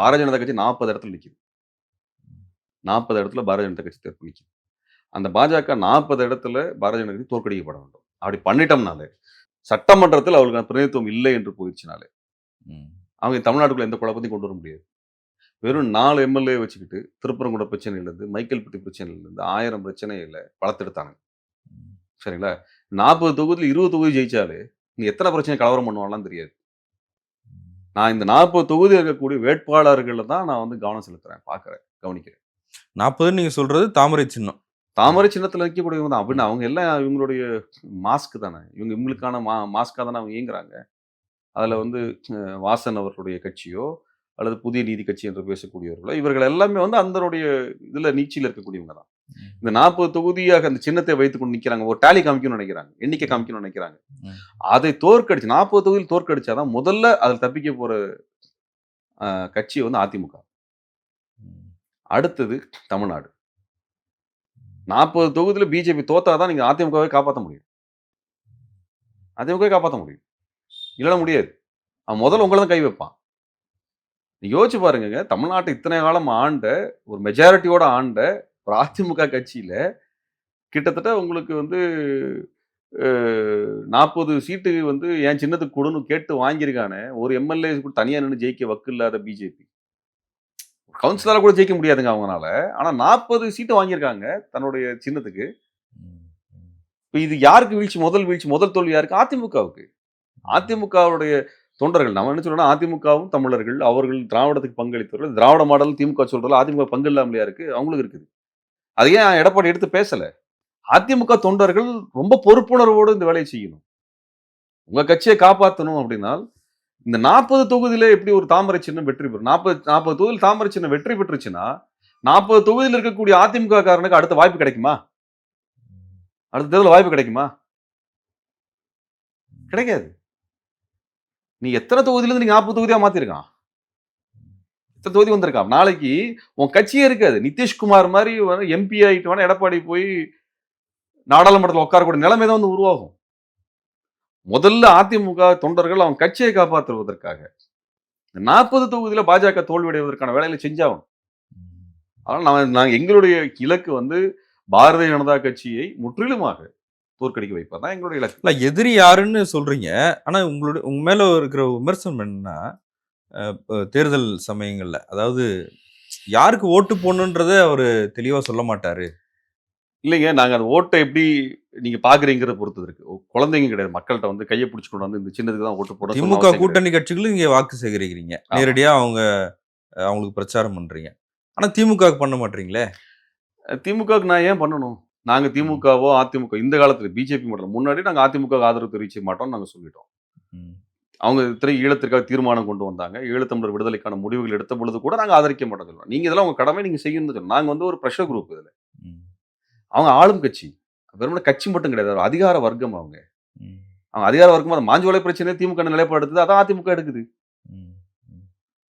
பாரதிய ஜனதா கட்சி 40 இடத்துல நிக்குது. 40 இடத்துல பாரதிய ஜனதா கட்சி தேர்வு நிக்குது. அந்த பாஜக 40 இடத்துல பாரதிய ஜனதா கட்சி தோற்கடிக்கப்பட வேண்டும். அப்படி பண்ணிட்டோம்னாலே சட்டமன்றத்தில் அவர்களுக்கான பிரதிநிதித்துவம் இல்லை என்று போயிடுச்சுனாலே அவங்க தமிழ்நாட்டுக்குள்ள எந்த குழப்பத்தையும் கொண்டு வர முடியாது. வெறும் 4 எம்எல்ஏ வச்சுக்கிட்டு திருப்பரங்குன்ற பிரச்சனையிலிருந்து, மைக்கேல்பட்டி பிரச்சனையிலிருந்து 1000 பிரச்சனையில வளர்த்தெடுத்தாங்க. சரிங்களா? 40 தொகுதியில் 20 தொகுதி ஜெயிச்சாலே நீ எத்தனை பிரச்சனை கலவரம் பண்ணுவாங்கலாம் தெரியாது. நான் இந்த 40 தொகுதி இருக்கக்கூடிய வேட்பாளர்கள தான் நான் வந்து கவனம் செலுத்துறேன், பார்க்குறேன், கவனிக்கிறேன். 40 நீங்க சொல்றது தாமரை சின்னம். தாமரை சின்னத்துல நிற்கக்கூடியவங்க தான். அப்படின்னு அவங்க எல்லாம் இவங்களுடைய மாஸ்க் தானே. இவங்களுக்கான மாஸ்கா தானே அவங்க இயங்குறாங்க. அதுல வந்து வாசன் அவர்களுடைய கட்சியோ அல்லது புதிய நீதி கட்சி என்று பேசக்கூடியவர்களோ இவர்கள் எல்லாமே வந்து அந்தனுடைய இதுல நீச்சியில் இருக்கக்கூடியவங்க தான். இந்த 40 தொகுதியாக அந்த சின்னத்தை வைத்துக் கொண்டு நிக்கிறாங்க. ஒரு டாலி காமிக்கணும்னு நினைக்கிறாங்க, எண்ணிக்கை காமிக்கணும்னு நினைக்கிறாங்க. அதை தோற்கடிச்சு 40 தொகுதியில் தோற்கடிச்சாதான் முதல்ல அதில் தப்பிக்க போற கட்சி வந்து அதிமுக. அடுத்தது தமிழ்நாடு. 40 தொகுதியில் பிஜேபி தோத்தாதான் நீங்க அதிமுகவை காப்பாற்ற முடியும். அதிமுகவை காப்பாற்ற முடியும். இல்லைன்னா முடியாது. அவன் முதல்ல உங்களை தான் கை வைப்பான். யோசிச்சு பாருங்க, தமிழ்நாட்டை இத்தனை காலம் ஆண்ட ஒரு மெஜாரிட்டியோட ஆண்ட ஒரு அதிமுக கட்சியில கிட்டத்தட்ட உங்களுக்கு வந்து 40 சீட்டு வந்து என் சின்னத்துக்கு கொடுன்னு கேட்டு வாங்கியிருக்கானே, ஒரு எம்எல்ஏ கூட தனியா நின்று ஜெயிக்க வக்கு இல்லாத பிஜேபி. கவுன்சிலரா கூட ஜெயிக்க முடியாதுங்க அவங்கனால. ஆனா 40 சீட்டு வாங்கியிருக்காங்க தன்னுடைய சின்னத்துக்கு. இப்ப இது யாருக்கு வீழ்ச்சி? முதல் தோல்வி யாருக்கு? அதிமுகவுக்கு. அதிமுகவுடைய தொண்டர்கள் நம்ம என்ன சொல்றோம்னா, அதிமுகவும் தமிழர்கள், அவர்கள் திராவிடத்துக்கு பங்களித்தவர்கள். திராவிட மாடல் திமுக சொல்றதுல அதிமுக பங்கு இல்லாமலையா இருக்கு? அவங்களுக்கு இருக்குது. அதை ஏன் எடப்பாடி எடுத்து பேசல? அதிமுக தொண்டர்கள் ரொம்ப பொறுப்புணர்வோடு இந்த வேலையை செய்யணும். உங்க கட்சியை காப்பாற்றணும் அப்படின்னா, இந்த 40 தொகுதியில எப்படி ஒரு தாமரை சின்னம் வெற்றி பெறும்? 40 தொகுதியில் தாமரை சின்னம் வெற்றி பெற்றுச்சுன்னா 40 தொகுதியில் இருக்கக்கூடிய அதிமுக காரனுக்கு அடுத்த வாய்ப்பு கிடைக்குமா? அடுத்த தேர்தல் வாய்ப்பு கிடைக்குமா? கிடைக்காது. நீ எத்தனை தொகுதியிலிருந்து நீங்க 40 தொகுதியா மாத்திருக்கான்? எத்தனை தொகுதி வந்திருக்கான்? நாளைக்கு உன் கட்சியே இருக்காது. நிதிஷ்குமார் மாதிரி எம்பி ஆயிட்டு வேணா எடப்பாடி போய் நாடாளுமன்றத்தில் உட்காரக்கூடிய நிலைமை தான் வந்து உருவாகும். முதல்ல அதிமுக தொண்டர்கள் அவன் கட்சியை காப்பாற்றுவதற்காக 40 தொகுதியில பாஜக தோல்வியடைவதற்கான வேலைகளை செஞ்சாகும். அதனால நாங்க எங்களுடைய இலக்கு வந்து பாரதிய ஜனதா கட்சியை முற்றிலுமாக தோற்கடிக்க வைப்பது தான் எங்களுடைய இலக்கு. இல்ல எதிரி யாருன்னு சொல்றீங்க. ஆனா உங்க மேல இருக்கிற விமர்சனம் என்னன்னா, தேர்தல் சமயங்கள்ல அதாவது யாருக்கு ஓட்டு போடணுன்றத அவரு தெளிவா சொல்ல மாட்டாரு. இல்லைங்க, நாங்க அந்த ஓட்டை எப்படி நீங்க பாக்குறீங்கிறத பொறுத்து இருக்கு. குழந்தைங்க கிடையாது. மக்கள்கிட்ட வந்து கையை பிடிச்சு கொண்டு வந்து இந்த சின்னத்துக்கு தான் ஓட்டு போட திமுக கூட்டணி கட்சிகளும் இங்க வாக்கு சேகரிக்கிறீங்க. நேரடியா அவங்களுக்கு பிரச்சாரம் பண்றீங்க. ஆனா திமுகவுக்கு பண்ண மாட்டீங்களே. திமுகவுக்கு நான் ஏன் பண்ணணும்? நாங்க திமுகவோ அதிமுக இந்த காலத்துல பிஜேபி மட்டும் முன்னாடி நாங்க அதிமுக ஆதரவு தெரிவிக்க மாட்டோம்னு நாங்க சொல்லிட்டோம். அவங்க ஈழத்திற்காக தீர்மானம் கொண்டு வந்தாங்க. ஈழத்தமிழர் விடுதலைக்கான முடிவுகள் எடுத்த பொழுது கூட நாங்க ஆதரிக்க மாட்டோம்னு சொல்றோம். நீங்க இதெல்லாம் உங்க கடமை நீங்க செய்யணும்னு சொல்றோம். நாங்க வந்து ஒரு பிரஷர் குரூப் இதுல. ம். அவங்க ஆளும் கட்சி. வெறுமனே கட்சி மட்டும் கிடையாது. ஒரு அதிகார வர்க்கம் அவங்க. ம். அவங்க அதிகார வர்க்கம் அந்த மாஞ்சோலை பிரச்சனையில திமுக நிலைப்பாடு எடுத்தது. அதான் அதிமுக எடுக்குது. ம். ம்.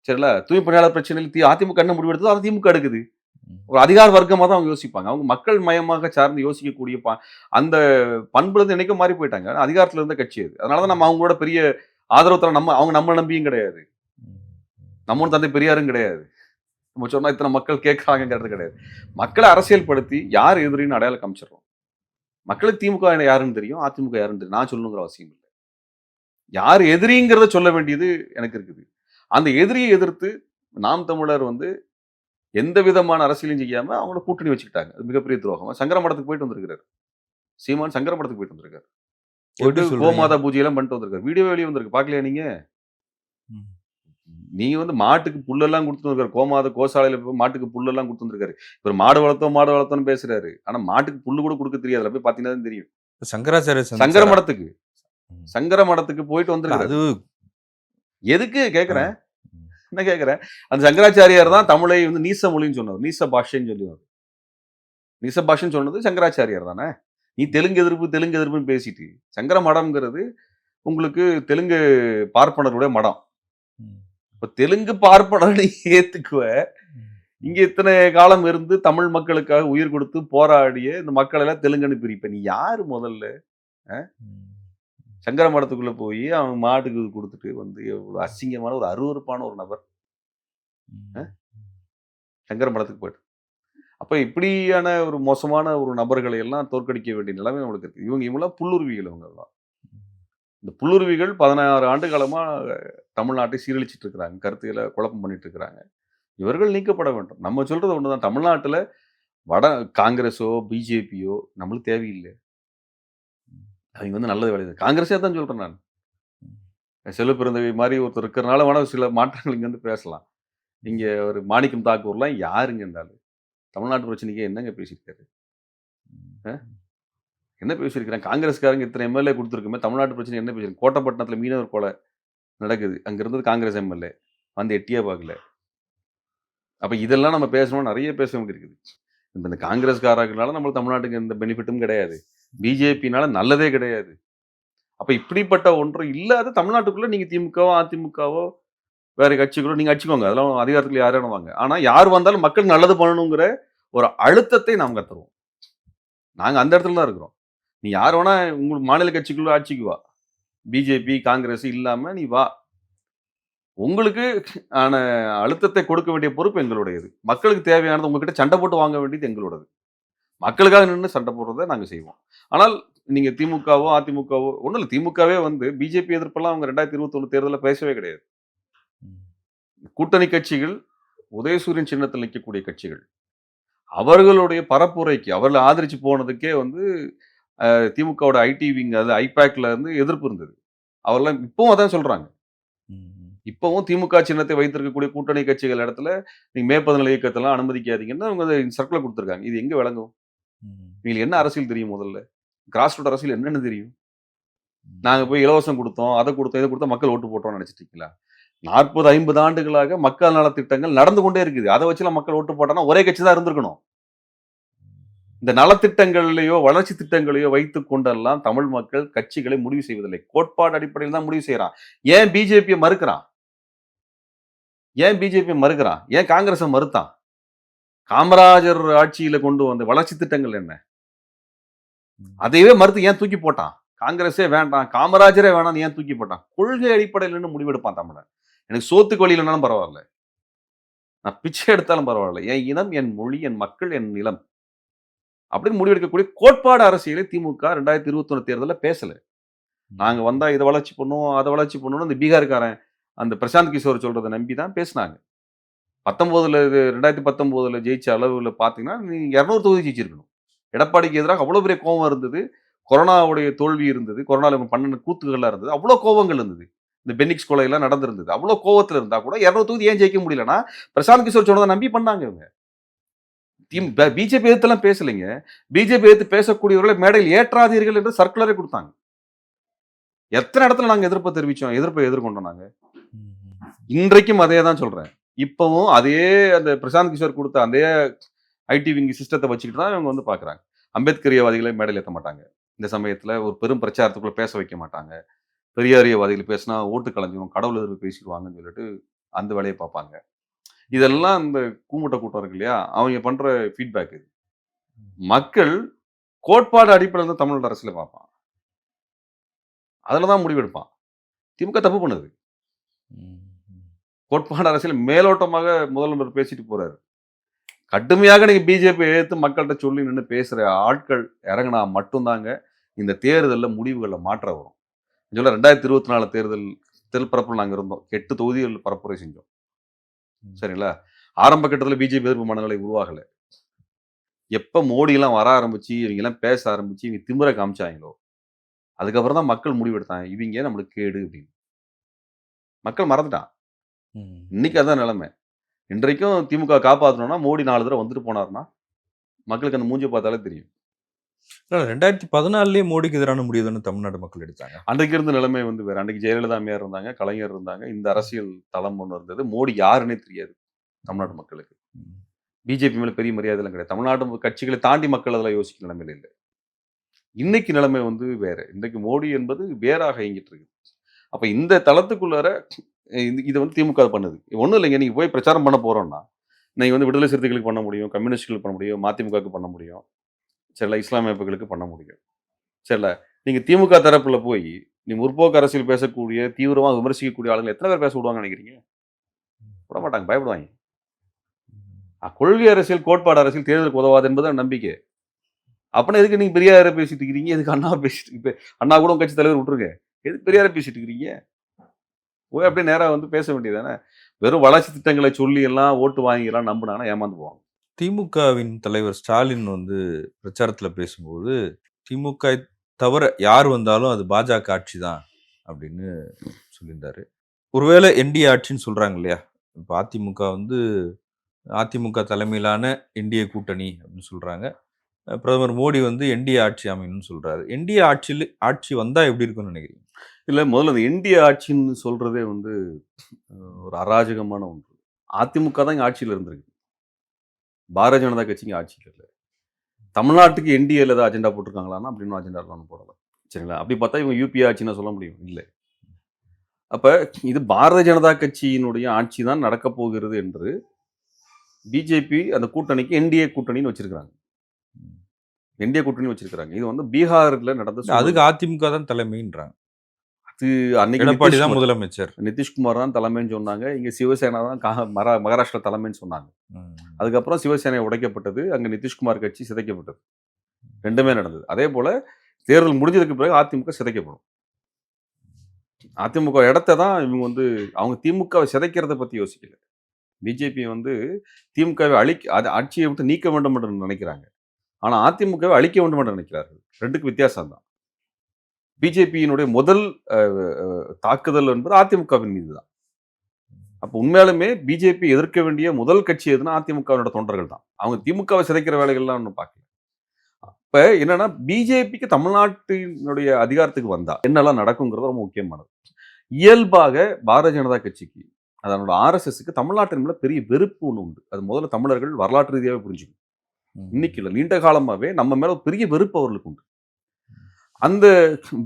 சரிங்களா? தூய்மை பணியாளர் பிரச்சனையில அதிமுக என்ன முடிவு எடுத்ததோ, அத திமுக எடுக்குது. ம். ஒரு அதிகார வர்க்கமா தான் அவங்க யோசிப்பாங்க. அவங்க மக்கள் மயமாக சார்ந்து யோசிக்கக்கூடிய அந்த பண்புல இருந்து என்னைக்கோ மாறி போயிட்டாங்க. அதிகாரத்துல இருந்த கட்சி அது. அதனால தான் நம்ம அவங்களோட பெரிய ஆதரவு தர அவங்க நம்மள நம்பியும் கிடையாது. ம். நம்ம ஒண்ணும் தந்தை பெரியாரும் கிடையாது. நம்ம சொன்னா இத்தனை மக்கள் கேட்கறாங்கங்கிறது கிடையாது. மக்கள அரசியல் படுத்தி யார் எதிரின்னு அடையாளம் காமிச்சிடுறோம். மக்களுக்கு திமுக யாருன்னு தெரியும். அதிமுக யாருன்னு தெரியும். நான் சொல்லணுங்கிற அவசியம் இல்ல. யார் எதிரிங்கிறத சொல்ல வேண்டியது எனக்கு இருக்குது. அந்த எதிரியை எதிர்த்து நாம் தமிழர் வந்து எந்த விதமான அரசியலும் செய்யாம அவங்களோட கூட்டணி வச்சுக்கிட்டாங்க. அது மிகப்பெரிய துரோகம். சங்கர மடத்துக்கு போயிட்டு வந்திருக்கிறாரு. சீமான் சங்கர மடத்துக்கு போயிட்டு வந்திருக்காரு. எப்படி போயிட்டு சொல்றீங்க? கோமாதா பூஜை எல்லாம் பண்ணிட்டு வந்திருக்காரு. வீடியோ வெளிய வந்திருக்கு. பார்க்கலையா நீங்க? ம். நீங்க வந்து மாட்டுக்கு புல்லெல்லாம் குடுத்துட்டு வந்திருக்காரு. கோசாலையில போய் மாட்டுக்கு புல்லெல்லாம் குடுத்து வந்திருக்காரு. இவரு மாடு வளர்த்தோம்னு பேசுறாரு. ஆனா மாட்டுக்கு புல்லு கூட குடுக்க தெரியாது. அதுல போய் பார்த்தீங்கன்னா தான் தெரியும். சங்கராச்சாரிய சங்கர சந்திச்சாரா? மடத்துக்கு ம். சங்கர மடத்துக்கு போயிட்டு இல்ல வந்திருக்காரு. அது எதுக்கு ஆ. கேட்கிறேன். ம். என்ன கேட்கிறேன். அந்த சங்கராச்சாரியார் தான் தமிழை வந்து நீச மொழின்னு சொன்னவர். நீச பாஷைன்னு சொல்லுவாரு. நீச பாஷைன்னு சொன்னது சங்கராச்சாரியார் தானே. நீ தெலுங்கு எதிர்ப்புன்னு பேசிட்டு, சங்கர மடம்ங்கிறது உங்களுக்கு தெலுங்கு பார்ப்பனருடைய மடம். ம். இப்ப தெலுங்கு பார்ப்பனர் நீ ஏத்துக்குவ. ம். இங்க இத்தனை காலம் இருந்து தமிழ் மக்களுக்காக உயிர் கொடுத்து போராடிய இந்த மக்கள் எல்லாம் தெலுங்குன்னு பிரிப்ப. நீ யாரு முதல்ல? ம். சங்கர மடத்துக்குள்ள போய் அவன் மாட்டுக்கு இது குடுத்துட்டு வந்து எவ்வளவு அசிங்கமான ஒரு அருவருப்பான ஒரு நபர். ம். சங்கர மடத்துக்கு போயிட்டு. அப்ப இப்படியான ஒரு மோசமான ஒரு நபர்களை எல்லாம் தோற்கடிக்க வேண்டிய நிலைமை நம்மளுக்கு இருக்கு. இவங்கலாம் புல்லுருவிகள் இவங்கலாம். இந்த புல்லுருவிகள் 16 ஆண்டு காலமா தமிழ்நாட்டை சீரழிச்சிட்டு இருக்கிறாங்க. கருத்தியல குழப்பம் பண்ணிட்டு இருக்கிறாங்க. இவர்கள் நீக்கப்பட வேண்டும். நம்ம சொல்றது ஒண்ணுதான். தமிழ்நாட்டுல வட காங்கிரஸோ, பிஜேபியோ நம்மளுக்கு தேவையில்ல. அவங்க வந்து நல்லது வேலை காங்கிரஸே தான் சொல்றேன் நான். செல்வ பிறந்தகை மாரி ஒருத்தர் இருக்கிறனால வேணா சில மாற்றங்கள் இங்க வந்து பேசலாம். இங்க ஒரு மாணிக்கம் தாக்கூர்லாம் யாருங்க இந்த ஆளு? தமிழ்நாட்டு பிரச்சனைக்கு என்னங்க பேசியிருக்காரு? அ என்ன பேசியிருக்கிறாங்க? காங்கிரஸ்காரங்க இத்தனை எம்எல்ஏ குடுத்துருக்கோமே, தமிழ்நாட்டு பிரச்சனை என்ன பேசியிருக்கு? கோட்டப்பட்டினத்தில மீனவர் கொலை நடக்குது. அங்க இருந்தது காங்கிரஸ் எம்எல்ஏ. வந்து எட்டியே பார்க்கல. அப்ப இதெல்லாம் நம்ம பேசணும்னா நெறைய பேச வேண்டியிருக்குது. இப்ப இந்த காங்கிரஸ்காரங்கனால நம்ம தமிழ்நாட்டுக்கு எந்த பெனிஃபிட்டும் கிடையாது. பிஜேபினால நல்லதே கிடையாது. அப்ப இப்படிப்பட்ட ஒன்று இல்லாத தமிழ்நாட்டுக்குள்ள நீங்க திமுகவோ, அதிமுகவோ, வேற கட்சிகளோ நீங்க அடிச்சுக்கோங்க. அதெல்லாம் அதிகாரத்துல யார் வேணா வாங்க. ஆனா யார் வந்தாலும் மக்களுக்கு நல்லது பண்ணணுங்கிற ஒரு அழுத்தத்தை நாம் தருவோம். நாங்க அந்த இடத்துல தான் இருக்கிறோம். நீ யார் வேணா உங்க மாநில கட்சிக்குள்ள ஆட்சிக்கு வா. பிஜேபி, காங்கிரஸ் இல்லாம நீ வா. உங்களுக்கு ஆன அழுத்தத்தை கொடுக்க வேண்டிய பொறுப்பு எங்களுடையது. மக்களுக்கு தேவையானது உங்ககிட்ட சண்டை போட்டு வாங்க வேண்டியது எங்களோடது. மக்களுக்காக நின்னு சண்டை போடுறத நாங்க செய்வோம். ஆனால் நீங்க திமுகவோ, அதிமுகவோ ஒண்ணும் இல்ல. திமுகவே வந்து பிஜேபி எதிர்ப்பெல்லாம் அவங்க 2021 தேர்தல்ல பேசவே கிடையாது. ம். கூட்டணி கட்சிகள், உதயசூரியன் சின்னத்தில் நிக்கக்கூடிய கட்சிகள். அவர்களுடைய பரப்புரைக்கு அவர்கள ஆதரிச்சு போனதுக்கே வந்து திமுகவோட ஐடி விங் அது ஐபேக்ல இருந்து எதிர்ப்பு இருந்தது. அவர்லாம் இப்பவும் அதான் சொல்றாங்க. ம். இப்பவும் திமுக சின்னத்தை வைத்திருக்கக்கூடிய கூட்டணி கட்சிகள் இடத்துல நீங்க மே 17 இயக்கத்தெல்லாம் அனுமதிக்காதீங்கன்னு அவங்க சர்க்குலர் குடுத்துருக்காங்க. இது எங்க விளங்கும்? ம். இவங்களுக்கு என்ன அரசியல் தெரியும் முதல்ல? கிராஸ் ரூட் அரசியல் என்னன்னு தெரியும்? ம். நாங்க போய் இலவசம் குடுத்தோம், அத குடுத்தோம், இத குடுத்தோம் மக்கள் ஓட்டு போட்டோம்னு நெனச்சுட்டு இருக்கீங்களா? 40, 50 ஆண்டுகளாக மக்கள் நலத்திட்டங்கள் நடந்து கொண்டே இருக்குது. அத வச்சுலாம் மக்கள் ஓட்டு போட்டான்னா ஒரே கட்சி தான் இருந்திருக்கணும். இந்த நலத்திட்டங்களையோ, வளர்ச்சி திட்டங்களையோ வைத்துக் கொண்டெல்லாம் தமிழ் மக்கள் கட்சிகளை முடிவு செய்வதில்லை. கோட்பாடு அடிப்படையில் தான் முடிவு செய்றான். ஏன் பிஜேபிய மறுக்கிறான்? ஏன் பிஜேபிய மறுக்கிறான்? ஏன் காங்கிரஸ மறுத்தான்? காமராஜர் ஆட்சியில கொண்டு வந்த வளர்ச்சி திட்டங்கள் என்ன? ம். அதையவே மறுத்து ஏன் தூக்கி போட்டான்? காங்கிரஸே வேண்டாம், காமராஜரே வேணாம்னு ஏன் தூக்கி போட்டான்? கொள்கை அடிப்படையில நின்னு முடிவெடுப்பான் தமிழன். எனக்கு சோத்துக்கு வழி இல்லனாலும் பரவால்ல. நான் பிச்சை எடுத்தாலும் பரவால்ல. என் இனம், என் மொழி, என் மக்கள், என் நிலம். அப்படின்னு முடிவெடுக்கக்கூடிய கோட்பாடு அரசியலை திமுக 2021 தேர்தல்ல பேசல. நாங்க ம். வந்தா இத வளர்ச்சி பண்ணுவோம், அத வளர்ச்சி பண்ணுவோம்னு இந்த பீகார்காரன் அந்த பிரசாந்த் கிஷோர் சொல்றத நம்பி தான் பேசுனாங்க. 19ல 2019ல ஜெயிச்ச அளவுல பார்த்தீங்கன்னா, நீங்க 200 தொகுதி ஜெயிச்சிருக்கணும். எடப்பாடிக்கு எதிராக அவ்வளோ பெரிய கோவம் இருந்தது. கொரோனாவுடைய தோல்வி இருந்தது. கொரோனால இவங்க பண்ணுன கூத்துக்கள்லாம் இருந்தது. அவ்வளோ கோவங்கள் இருந்தது. இந்த பென்னிக்ஸ் கொலைலாம் நடந்திருந்தது. அவ்வளோ கோவத்துல இருந்தா கூட 200 தொகுதி ஏன் ஜெயிக்க முடியலன்னா, பிரசாந்த் கிஷோர் சொன்னத நம்பி பண்ணாங்க இவங்க. பிஜேபி எதிர்த்துலாம் பேசலைங்க. பிஜேபி எதிர்த்து பேசக்கூடியவர்களை மேடையில் ஏற்றாதீர்கள் என்று சர்க்குலரே குடுத்தாங்க. எத்தனை இடத்துல நாங்க எதிர்ப்பை எதிர்கொண்டோம் நாங்க. ம். இன்றைக்கும் அதே தான் சொல்றேன். இப்பவும் அதே அந்த பிரசாந்த் கிஷோர் குடுத்த அதே ஐடி விங் சிஸ்டத்த வச்சுக்கிட்டு தான் இவங்க வந்து பார்க்குறாங்க. அம்பேத்கரியவாதிகளை மேடையில ஏத்த மாட்டாங்க. இந்த சமயத்துல ஒரு பெரும் பிரச்சாரத்துக்குள்ள பேச வைக்க மாட்டாங்க. பெரியாரியவாதிகள் பேசினா ஓட்டு கலைஞ்சிரும், கடவுள் எதிர்ப்பு பேசிருவாங்கன்னு சொல்லிட்டு அந்த வேலைய பார்ப்பாங்க. இதெல்லாம் இந்த கூமுட்ட கூட்டம் இருக்கு இல்லையா? அவங்க பண்ற ஃபீட்பேக் இது. மக்கள் கோட்பாடு அடிப்படையில தான் தமிழ்நாடு அரசியல பார்ப்பான். அதுல தான் முடிவெடுப்பான். திமுக தப்பு பண்ணுது. ம். கோட்பாடு அரசியல் மேலோட்டமாக முதல்வர் பேசிட்டு போறாரு. கடுமையாக நீங்க பிஜேபி எதிர்த்து மக்கள்ட்ட சொல்லி நின்னு பேசுற ஆட்கள் இறங்குனா மட்டும் தாங்க இந்த தேர்தல்ல முடிவுகள்ல மாற்றம் வரும். சொல்ல 2024 தேர்தல் பரப்புல நாங்க இருந்தோம். 8 தொகுதிகள் பரப்புரை செஞ்சோம். சரிங்களா? ஆரம்ப கட்டத்துல பிஜேபி எதிர்ப்பு மனநிலை உருவாகல. எப்ப மோடிலாம் வர ஆரம்பிச்சு, இவங்கலாம் பேச ஆரம்பிச்சு, இவங்க திமிர காமிச்சாங்களோ, அதுக்கப்புறம் தான் மக்கள் முடிவெடுத்தாங்க. இவங்க நம்மளுக்கு கேடு அப்படின்னு. மக்கள் மறந்துட்டான். ம். இன்னைக்கு அதான் நிலைமை. இன்றைக்கும் திமுக காப்பாத்தணும்னா, மோடி 4 தடவ வந்துட்டு போனாருன்னா, மக்களுக்கு அந்த மூஞ்சிய பார்த்தாலே தெரியும். இல்ல 2014லயே மோடிக்கு எதிரான முடிவு தானே தமிழ்நாடு மக்கள் எடுத்தாங்க. அன்றைக்கு இருந்த நிலைமை வந்து வேற. அன்றைக்கு ஜெயலலிதா அம்மையார் இருந்தாங்க, கலைஞர் இருந்தாங்க. இந்த அரசியல் தளம் ஒண்ணு இருந்தது. மோடி யாருன்னே தெரியாது தமிழ்நாட்டு மக்களுக்கு. ம். பிஜேபி மேல பெரிய மரியாதைலாம் கிடையாது. தமிழ்நாட்டு கட்சிகளை தாண்டி மக்கள் அதில யோசிக்கிற நிலைமையில இல்ல. இன்னைக்கு நிலைமை வந்து வேற. இன்றைக்கு மோடி என்பது வேறாக இயங்கிட்டு இருக்கு. அப்ப இந்த தளத்துக்குள்ளார இது வந்து திமுக பண்ணுது. ஒண்ணும் இல்லைங்க. நீங்க போய் பிரச்சாரம் பண்ண போறோம்னா, நீங்க வந்து விடுதலை சிறுத்தைகளுக்கு பண்ண முடியும், கம்யூனிஸ்ட்களுக்கு பண்ண முடியும், மதிமுகவுக்கு பண்ண முடியும். சரிங்களா? இஸ்லாமிய அமைப்புகளுக்கு பண்ண முடியும். சரிங்களா? நீங்க திமுக தரப்புல போய், நீ முற்போக்கு அரசியல் பேசக்கூடிய, தீவிரமா விமர்சிக்கக்கூடிய ஆளுங்கள எத்தன பேர் பேச விடுவாங்கன்னு நெனைக்கிறீங்க? விட மாட்டாங்க. பயப்படுவாய்ங்க. கொள்கை அரசியல், கோட்பாடு அரசியல் தேர்தலுக்கு உதவாது என்பது நம்பிக்கை. அப்பன்னா எதுக்கு நீங்க பெரியார பேசிட்டு இருக்கிறீங்க? எதுக்கு அண்ணாவ பேசிட்டு அண்ணா கூட உங்க கட்சி தலைவர் விட்டுருங்க. எதுக்கு பெரியார பேசிட்டு இருக்கிறீங்க? போய் அப்படியே நேரா வந்து பேச வேண்டியது தானே. வெறும் வளர்ச்சி திட்டங்களை சொல்லி எல்லாம் ஓட்டு வாங்கிலாம் நம்புனாங்கன்னா ஏமாந்து போவாங்க. திமுகவின் தலைவர் ஸ்டாலின் வந்து பிரச்சாரத்துல பேசும்போது, திமுக தவிர யார் வந்தாலும் அது பாஜக ஆட்சி தான் அப்படின்னு சொல்லியிருந்தாரு. ஒருவேளை என்டிஏ ஆட்சின்னு சொல்றாங்க இல்லையா? இப்ப அதிமுக வந்து அதிமுக தலைமையிலான என்டிஏ கூட்டணி அப்படின்னு சொல்றாங்க. பிரதமர் மோடி வந்து என்டிஏ ஆட்சி அமையணும்னு சொல்றாரு. என்டிஏ ஆட்சி வந்தா எப்படி இருக்கும்னு நினைக்கிறீங்க? இல்ல முதல்ல அந்த இந்திய ஆட்சின்னு சொல்றதே வந்து ஒரு அராஜகமான ஒன்று. அதிமுக தான் இங்க ஆட்சியில இருந்திருக்கு. பாரதிய ஜனதா கட்சி இங்க ஆட்சியில இல்ல. தமிழ்நாட்டுக்கு என்டிஏல ஏதாவது அஜெண்டா போட்டிருக்காங்களான்னா, அப்படின்னு அஜெண்டாலாம் ஒண்ணும் போடல. சரிங்களா? அப்படி பார்த்தா இவங்க யுபிஏ ஆட்சின்னு சொல்ல முடியும். இல்ல. அப்ப இது பாரதிய ஜனதா கட்சியினுடைய ஆட்சி தான் நடக்கப் போகிறது என்று பிஜேபி அந்த கூட்டணிக்கு என்டிஏ கூட்டணின்னு வச்சிருக்காங்க. என்டிஏ கூட்டணி வச்சிருக்காங்க. இது வந்து பீகார்ல நடந்த அதுக்கு அதிமுக தான் தலைமைன்றாங்க. அது அன்னைக்கு எடப்பாடி தான் முதலமைச்சர். நிதிஷ்குமார் தான் தலைமைன்னு சொன்னாங்க. இங்க சிவசேனா தான் மகாராஷ்டிரா தலைமைன்னு சொன்னாங்க. ம். அதுக்கப்புறம் சிவசேனை உடைக்கப்பட்டது. அங்க நிதிஷ்குமார் கட்சி சிதைக்கப்பட்டது. 2மே நடந்தது. அதேபோல தேர்தல் முடிஞ்சதுக்கு பிறகு அதிமுக சிதைக்கப்படும். அதிமுக இடத்த தான் இவங்க வந்து அவங்க திமுகவை சிதைக்கிறத பத்தி யோசிக்கல. பிஜேபி வந்து திமுகவை ஆட்சியை விட்டு நீக்க வேண்டும் என்று நினைக்கிறாங்க. ஆனா அதிமுகவை அழிக்க வேண்டும் என்று நினைக்கிறார்கள். 2க்கும் வித்தியாசம் தான். பிஜேபியினுடைய முதல் அ அ தாக்குதல் என்பது அதிமுகவின் மீது தான். அப்ப உண்மையாலுமே பிஜேபி எதிர்க்க வேண்டிய முதல் கட்சி எதுனா அதிமுகவினோட தொண்டர்கள் தான். அவங்க திமுகவை சிதைக்கிற வேலைகள்லாம் ஒண்ணும் பார்க்கல. இப்ப என்னன்னா பிஜேபிக்கு தமிழ்நாட்டினுடைய அதிகாரத்துக்கு வந்தா என்னெல்லாம் நடக்குங்கிறது ரொம்ப முக்கியமானது. இயல்பாக பாரதிய ஜனதா கட்சிக்கு அதனோட ஆர்எஸ்எஸ்க்கு தமிழ்நாட்டின் மேல பெரிய வெறுப்பு ஒண்ணு உண்டு. அது முதல்ல தமிழர்கள் வரலாற்று ரீதியாவே புரிஞ்சுக்கணும். இன்னைக்கு இல்ல, நீண்ட காலமாவே நம்ம மேல ஒரு பெரிய வெறுப்பு அவர்களுக்கு உண்டு. அந்த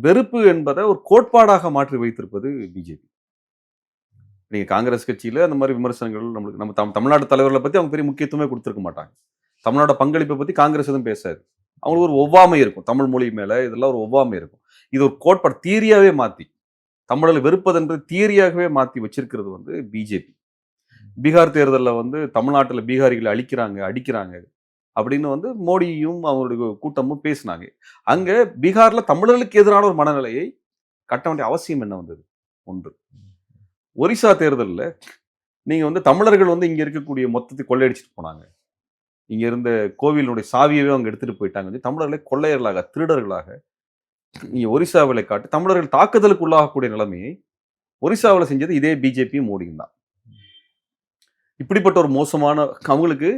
வெறுப்பு என்பதை ஒரு கோட்பாடாக மாற்றி வைத்திருப்பது பிஜேபி. நீங்க காங்கிரஸ் கட்சியில அந்த மாதிரி விமர்சனங்கள் நம்மளுக்கு நம்ம தமிழ்நாட்டு தலைவர்களை பத்தி அவங்க பெரிய முக்கியத்துவமே கொடுத்திருக்க மாட்டாங்க. தமிழ்நாட பங்களிப்பை பத்தி காங்கிரஸ் எதுவும் பேசாது. அவங்களுக்கு ஒரு ஒவ்வாமை இருக்கும். தமிழ் மொழி மேல இதெல்லாம் ஒரு ஒவ்வாமை இருக்கும். இது ஒரு கோட்பாடு தியரியாவே மாத்தி தமிழர்களை வெறுப்பது என்பது தியரியாகவே மாத்தி வச்சிருக்கிறது வந்து பிஜேபி. பீகார் தேர்தலில் வந்து தமிழ்நாட்டில் பீகாரிகளை அழிக்கிறாங்க, அடிக்கிறாங்க அப்படின்னு வந்து மோடியும் அவருடைய கூட்டமும் பேசினாங்க. அங்க பீகார்ல தமிழர்களுக்கு எதிரான ஒரு மனநிலையை கட்ட வேண்டிய அவசியம் என்ன வந்தது? ஒன்று. ஒரிசா தேர்தலில் நீங்க வந்து தமிழர்கள் வந்து இங்க இருக்கக்கூடிய மொத்தத்தை கொள்ளையடிச்சிட்டு போனாங்க. இங்க இருந்த கோவிலுடைய சாவியவே அவங்க எடுத்துட்டு போயிட்டாங்க. தமிழர்களை கொள்ளையர்களாக, திருடர்களாக நீங்க ஒரிசாவில காட்டி தமிழர்கள் தாக்குதலுக்கு உள்ளாகக்கூடிய நிலைமையை ஒரிசாவில் செஞ்சது இதே பிஜேபியும் மோடியும் தான். இப்படிப்பட்ட ஒரு மோசமான அவங்களுக்கு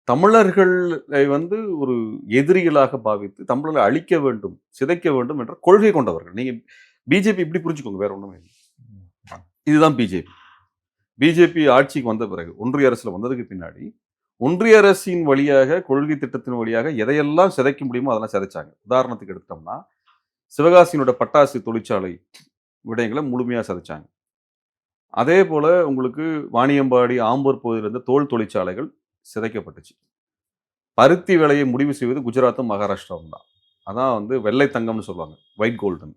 தமிழர்களை வந்து ஒரு எதிரிகளாக பாவித்து தமிழர்களை அழிக்க வேண்டும், சிதைக்க வேண்டும் என்ற கொள்கை கொண்டவர்கள். நீங்க பிஜேபி இப்படி புரிஞ்சுக்கோங்க, வேற ஒண்ணுமே இல்லை. இதுதான் பிஜேபி. பிஜேபி ஆட்சிக்கு வந்த பிறகு ஒன்றிய அரசுல வந்ததுக்கு பின்னாடி ஒன்றிய அரசின் வழியாக, கொள்கை திட்டத்தின் வழியாக எதையெல்லாம் சிதைக்க முடியுமோ அதெல்லாம் சிதைச்சாங்க. உதாரணத்துக்கு எடுத்தோம்னா சிவகாசியினோட பட்டாசு தொழிற்சாலை விடயங்களை முழுமையா சிதைச்சாங்க. அதே போல உங்களுக்கு வாணியம்பாடி, ஆம்பூர் பகுதியில் இருந்த தோல் தொழிற்சாலைகள் சிதைக்கப்பட்டுச்சு. பருத்தி விலையை முடிவு செய்வது குஜராத்தும் மகாராஷ்டிராவும் தான். அதான் வந்து வெள்ளை தங்கம்னு சொல்லுவாங்க, ஒயிட் கோல்டன்.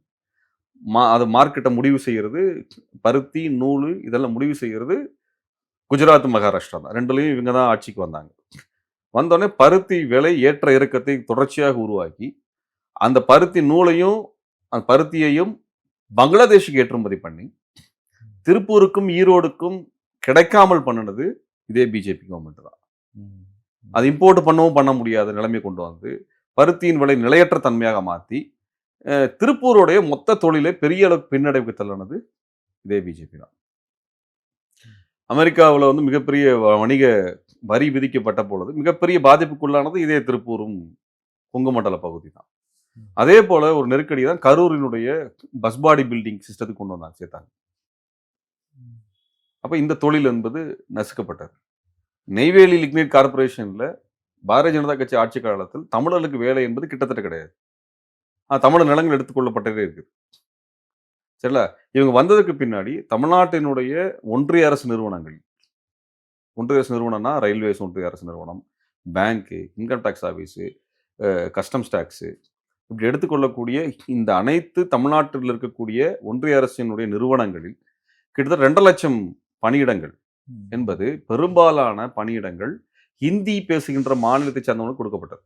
அது மார்க்கெட்டை முடிவு செய்யறது, பருத்தி, நூல் இதெல்லாம் முடிவு செய்யறது குஜராத், மகாராஷ்டிரா தான். ரெண்டுலையும் இவங்க தான் ஆட்சிக்கு வந்தாங்க. வந்தோடனே பருத்தி விலை ஏற்ற இறக்கத்தை தொடர்ச்சியாக உருவாக்கி, அந்த பருத்தி நூலையும் அந்த பருத்தியையும் பங்களாதேஷுக்கு ஏற்றுமதி பண்ணி, திருப்பூருக்கும் ஈரோடுக்கும் கிடைக்காமல் பண்ணினது இதே பிஜேபி கவர்மெண்ட் தான். அது இம்போர்ட் பண்ணவும் பண்ண முடியாத நிலைமை கொண்டு வந்து பருத்தியின் விலை நிலையற்ற தன்மையாக மாற்றி திருப்பூருடைய மொத்த தொழிலை பெரிய அளவுக்கு பின்னடைவுக்கு தள்ளினது இதே பிஜேபி தான். அமெரிக்காவில் வந்து மிகப்பெரிய வணிக வரி விதிக்கப்பட்ட பொழுது மிகப்பெரிய பாதிப்புக்குள்ளானது இதே திருப்பூரும் கொங்கு மண்டல பகுதி தான். அதே போல ஒரு நெருக்கடி தான் கரூரினுடைய பஸ் பாடி பில்டிங் சிஸ்டத்துக்கு கொண்டு வந்தாங்க, சேர்த்தாங்க. அப்ப இந்த தொழில் என்பது நசுக்கப்பட்டது. நெய்வேலி லிக்னைட் கார்பரேஷன்ல பாரதிய ஜனதா கட்சி ஆட்சி காலத்தில் தமிழர்களுக்கு வேலை என்பது கிட்டத்தட்ட கிடையாது. தமிழர் நிலங்கள் எடுத்துக்கொள்ளப்பட்டதே இருக்கு. சரிங்களா? இவங்க வந்ததுக்கு பின்னாடி தமிழ்நாட்டினுடைய ஒன்றிய அரசு நிறுவனங்கள், ஒன்றிய அரசு நிறுவனம்னா ரயில்வேஸ் ஒன்றிய அரசு நிறுவனம், bank, income tax office, customs tax, இப்படி எடுத்துக்கொள்ளக்கூடிய இந்த அனைத்து தமிழ்நாட்டில் இருக்கக்கூடிய ஒன்றிய அரசினுடைய நிறுவனங்களில் கிட்டத்தட்ட 2,00,000 பணியிடங்கள் என்பது பெரும்பாலான பணியிடங்கள் ஹிந்தி பேசுகின்ற மாநிலத்தை சேர்ந்தவங்களுக்கு கொடுக்கப்பட்டது.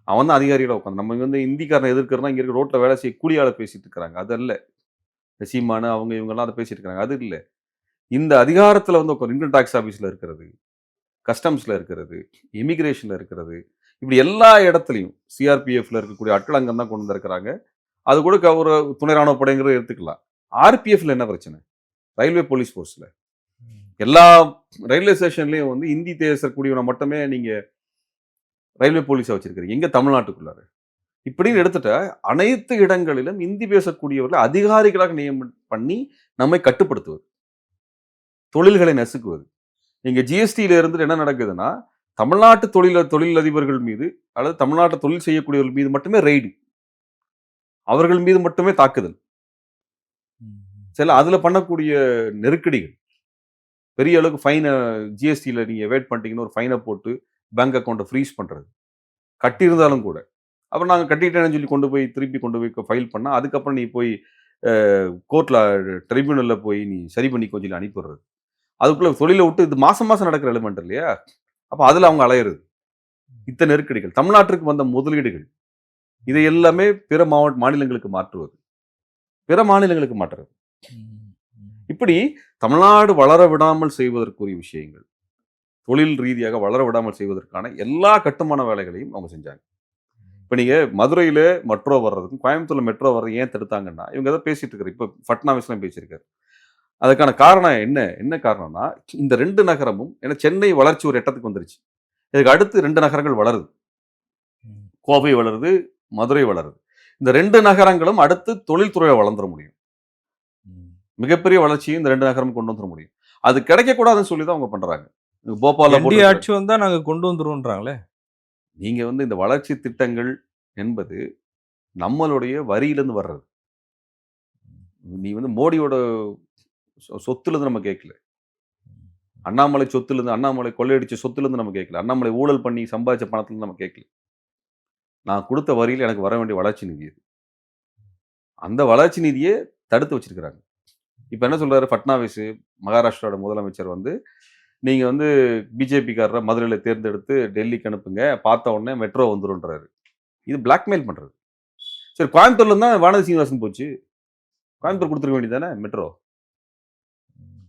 அவன் தான் அதிகாரிகளை உட்காந்து நம்ம வந்து இந்திக்காரனை எதிர்க்கிறனா இங்க இருக்க ரோட்ல வேலை செய்ய கூலியாள பேசிட்டு இருக்கிறாங்க. அது அல்ல. சீமானு அவங்க இவங்கெல்லாம் அதை பேசிட்டு இருக்காங்க. அது இல்லை. இந்த அதிகாரத்தில் வந்து இன்கம் டாக்ஸ் ஆஃபீஸில் இருக்கிறது, கஸ்டம்ஸில் இருக்கிறது, இமிகிரேஷனில் இருக்கிறது, இப்படி எல்லா இடத்துலையும் சிஆர்பிஎஃப்ல இருக்கக்கூடிய ஆட்கள் அங்கே தான் கொண்டு வந்திருக்கிறாங்க. அது கூட ஒரு துணை ராணுவ படைங்கிறத எடுத்துக்கலாம். ஆர்பிஎஃப்ல என்ன பிரச்சனை? ரயில்வே போலீஸ் ஃபோர்ஸ்ல எல்லா ரயில்வே ஸ்டேஷன்லயும் வந்து இந்தி பேசக்கூடியவனை மட்டுமே நீங்க ரயில்வே போலீஸா வச்சிருக்கிறீங்க. எங்க தமிழ்நாட்டுக்குள்ளார இப்படின்னு எடுத்துட்ட அனைத்து இடங்களிலும் இந்தி பேசக்கூடியவர்களை அதிகாரிகளாக நியமனம் பண்ணி நம்மை கட்டுப்படுத்துவது, தொழில்களை நசுக்குவது. இங்க ஜிஎஸ்டியில இருந்து என்ன நடக்குதுன்னா, தமிழ்நாட்டு தொழிலதிபர்கள் மீது அல்லது தமிழ்நாட்டு தொழில் செய்யக்கூடியவர்கள் மீது மட்டுமே ரெய்டு, அவர்கள் மீது மட்டுமே தாக்குதல். சில அதுல பண்ணக்கூடிய நெருக்கடிகள் பெரிய அளவுக்கு ஃபைனை ஜிஎஸ்டியில் நீங்கள் எவேட் பண்ணிட்டீங்கன்னு ஒரு ஃபைனை போட்டு பேங்க் அக்கௌண்ட்டை ஃப்ரீஸ் பண்ணுறது, கட்டியிருந்தாலும் கூட. அப்புறம் நாங்கள் கட்டிட்டேன்னு சொல்லி திருப்பி கொண்டு போய் ஃபைல் பண்ணால் அதுக்கப்புறம் நீ போய் கோர்ட்டில் ட்ரிபியூனலில் போய் நீ சரி பண்ணிக்கோ சொல்லி அனுப்பிடுறது. அதுக்குள்ளே தொழிலை விட்டு இது மாதம் மாதம் நடக்கிற எலிமெண்ட் இல்லையா? அப்போ அதில் அவங்க அலையிறது. இத்தனை நெருக்கடிகள், தமிழ்நாட்டிற்கு வந்த முதலீடுகள், இதை எல்லாமே பிற மாநிலங்களுக்கு மாற்றுவது, பிற மாநிலங்களுக்கு மாற்றுறது. இப்படி தமிழ்நாடு வளர விடாமல் செய்வதற்குரிய விஷயங்கள், தொழில் ரீதியாக வளர விடாமல் செய்வதற்கான எல்லா கட்டுமான வேலைகளையும் அவங்க செஞ்சாங்க. இப்போ நீங்கள் மதுரையில் மெட்ரோ வர்றதுக்கும் கோயம்புத்தூர்ல மெட்ரோ வர்றது ஏன் தடுத்தாங்கன்னா, இவங்க எதாவது பேசிட்டு இருக்காரு. இப்போ ஃபட்னாவிஸ்லாம் பேசியிருக்காரு. அதுக்கான காரணம் என்ன காரணம்னா, இந்த 2 நகரமும், ஏன்னா சென்னை வளர்ச்சி ஒரு இடத்துக்கு வந்துருச்சு, இதுக்கு அடுத்து 2 நகரங்கள் வளருது. கோவை வளருது, மதுரை வளருது. இந்த 2 நகரங்களும் அடுத்து தொழில்துறையை வளர்ந்துட முடியும். மிகப்பெரிய வளர்ச்சியும் இந்த 2 நகரமும் கொண்டு வந்துட முடியும். அது கிடைக்கக்கூடாதுன்னு சொல்லி தான் அவங்க பண்றாங்க. போபால்ல ஆட்சி வந்தா நாங்க கொண்டு வந்துருவோன்றாங்களே. நீங்க வந்து இந்த வளர்ச்சி திட்டங்கள் என்பது நம்மளுடைய வரியிலிருந்து வர்றது. நீ வந்து மோடியோட சொத்துலேருந்து நம்ம கேட்கல, அண்ணாமலை சொத்துலேருந்து, அண்ணாமலை கொள்ளையடிச்ச சொத்துலேருந்து நம்ம கேட்கல, அண்ணாமலை ஊழல் பண்ணி சம்பாதிச்ச பணத்துலேருந்து நம்ம கேட்கல. நான் கொடுத்த வரியில் எனக்கு வர வேண்டிய வளர்ச்சி நிதி அது. அந்த வளர்ச்சி நிதியை தடுத்து வச்சிருக்கிறாங்க. இப்போ என்ன சொல்றாரு ஃபட்னாவிஸ், மகாராஷ்டிராவோட முதலமைச்சர் வந்து, நீங்க வந்து பிஜேபிக்காரரை மதுரையில் தேர்ந்தெடுத்து டெல்லிக்கு அனுப்புங்க, பார்த்த உடனே மெட்ரோ வந்துருன்றாரு. இது பிளாக்மெயில் பண்றது. சரி, கோயம்புத்தூர்ல இருந்தா வானதி சீனிவாசன் போச்சு, கோயம்புத்தூர் கொடுத்துருக்க வேண்டியதானே மெட்ரோ.